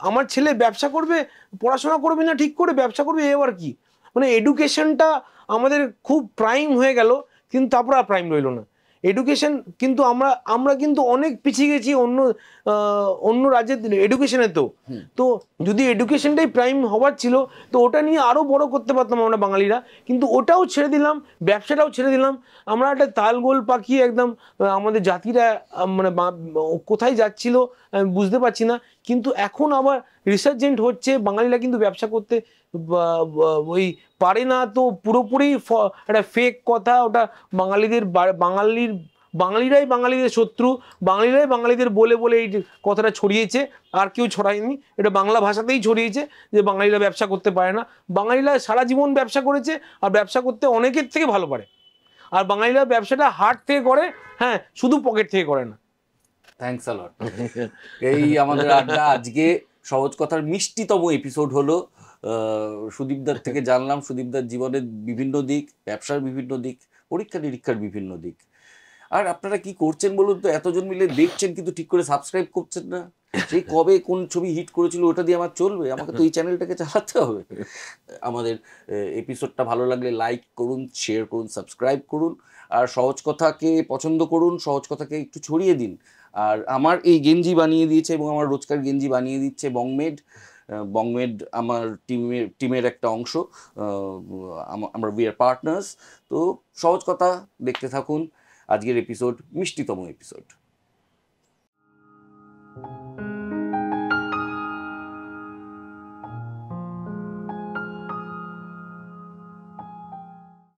আমার ছেলে ব্যবসা করবে, পড়াশোনা করবে না ঠিক করে, ব্যবসা করবে, এবার কি মানে এডুকেশনটা আমাদের খুব প্রাইম হয়ে গেল, কিন্তু তারপর আর প্রাইম রইল না এডুকেশন। কিন্তু আমরা কিন্তু অনেক পিছিয়ে গেছি অন্য রাজ্যের এডুকেশনে। তো যদি এডুকেশনটাই প্রাইম হওয়ার ছিল, তো ওটা নিয়ে আরো বড় করতে পারতাম আমরা বাঙালিরা, কিন্তু ওটাও ছেড়ে দিলাম, ব্যবসাটাও ছেড়ে দিলাম। আমরা একটা তালগোল পাকিয়ে একদম আমাদের জাতিরা মানে কোথায় যাচ্ছিল আমি বুঝতে পারছি না। কিন্তু এখন আবার রিসার্জেন্ট হচ্ছে, বাঙালিরা কিন্তু ব্যবসা করতে ওই পারে না। তো পুরোপুরি একটা ফেক কথা ওটা। বাঙালিরাই বাঙালিদের শত্রু, বাঙালিরাই বাঙালিদের বলে বলে এই কথাটা ছড়িয়েছে, আর কেউ ছড়ায়নি। এটা বাংলা ভাষাতেই ছড়িয়েছে যে বাঙালিরা ব্যবসা করতে পারে না। বাঙালিরা সারা জীবন ব্যবসা করেছে, আর ব্যবসা করতে অনেকের থেকে ভালো পারে। আর বাঙালিরা ব্যবসাটা হার্ট থেকে করে, হ্যাঁ, শুধু পকেট থেকে করে না। থ্যাঙ্কস আ লট। এই আমাদের আড্ডা আজকে সহজ কথার মিষ্টিতম এপিসোড হলো। সুদীপদার থেকে জানলাম সুদীপদার জীবনের বিভিন্ন দিক, ব্যবসার বিভিন্ন দিক, পরীক্ষা নিরীক্ষার বিভিন্ন দিক। আর আপনারা কি করছেন বলুন তো? এতজন মিলে দেখছেন কিন্তু ঠিক করে সাবস্ক্রাইব করছেন না। সেই কবে কোন ছবি হিট করেছিল ওটা দিয়ে আমার চলবে? আমাকে তো এই চ্যানেলটাকে চালাতে হবে। আমাদের এপিসোডটা ভালো লাগলে লাইক করুন, শেয়ার করুন, সাবস্ক্রাইব করুন, আর সহজ কথাকে পছন্দ করুন, সহজ কথাকে একটু ছড়িয়ে দিন। আর আমার এই গেঞ্জি বানিয়ে দিয়েছে এবং আমার রোজকার গেঞ্জি বানিয়ে দিচ্ছে বংমেড। বংমেড আমার টিমের একটা অংশ। আমরা উই আর পার্টনার্স। তো সহজ কথা দেখতে থাকুন, আজকের এপিসোড মিষ্টিতম এপিসোড।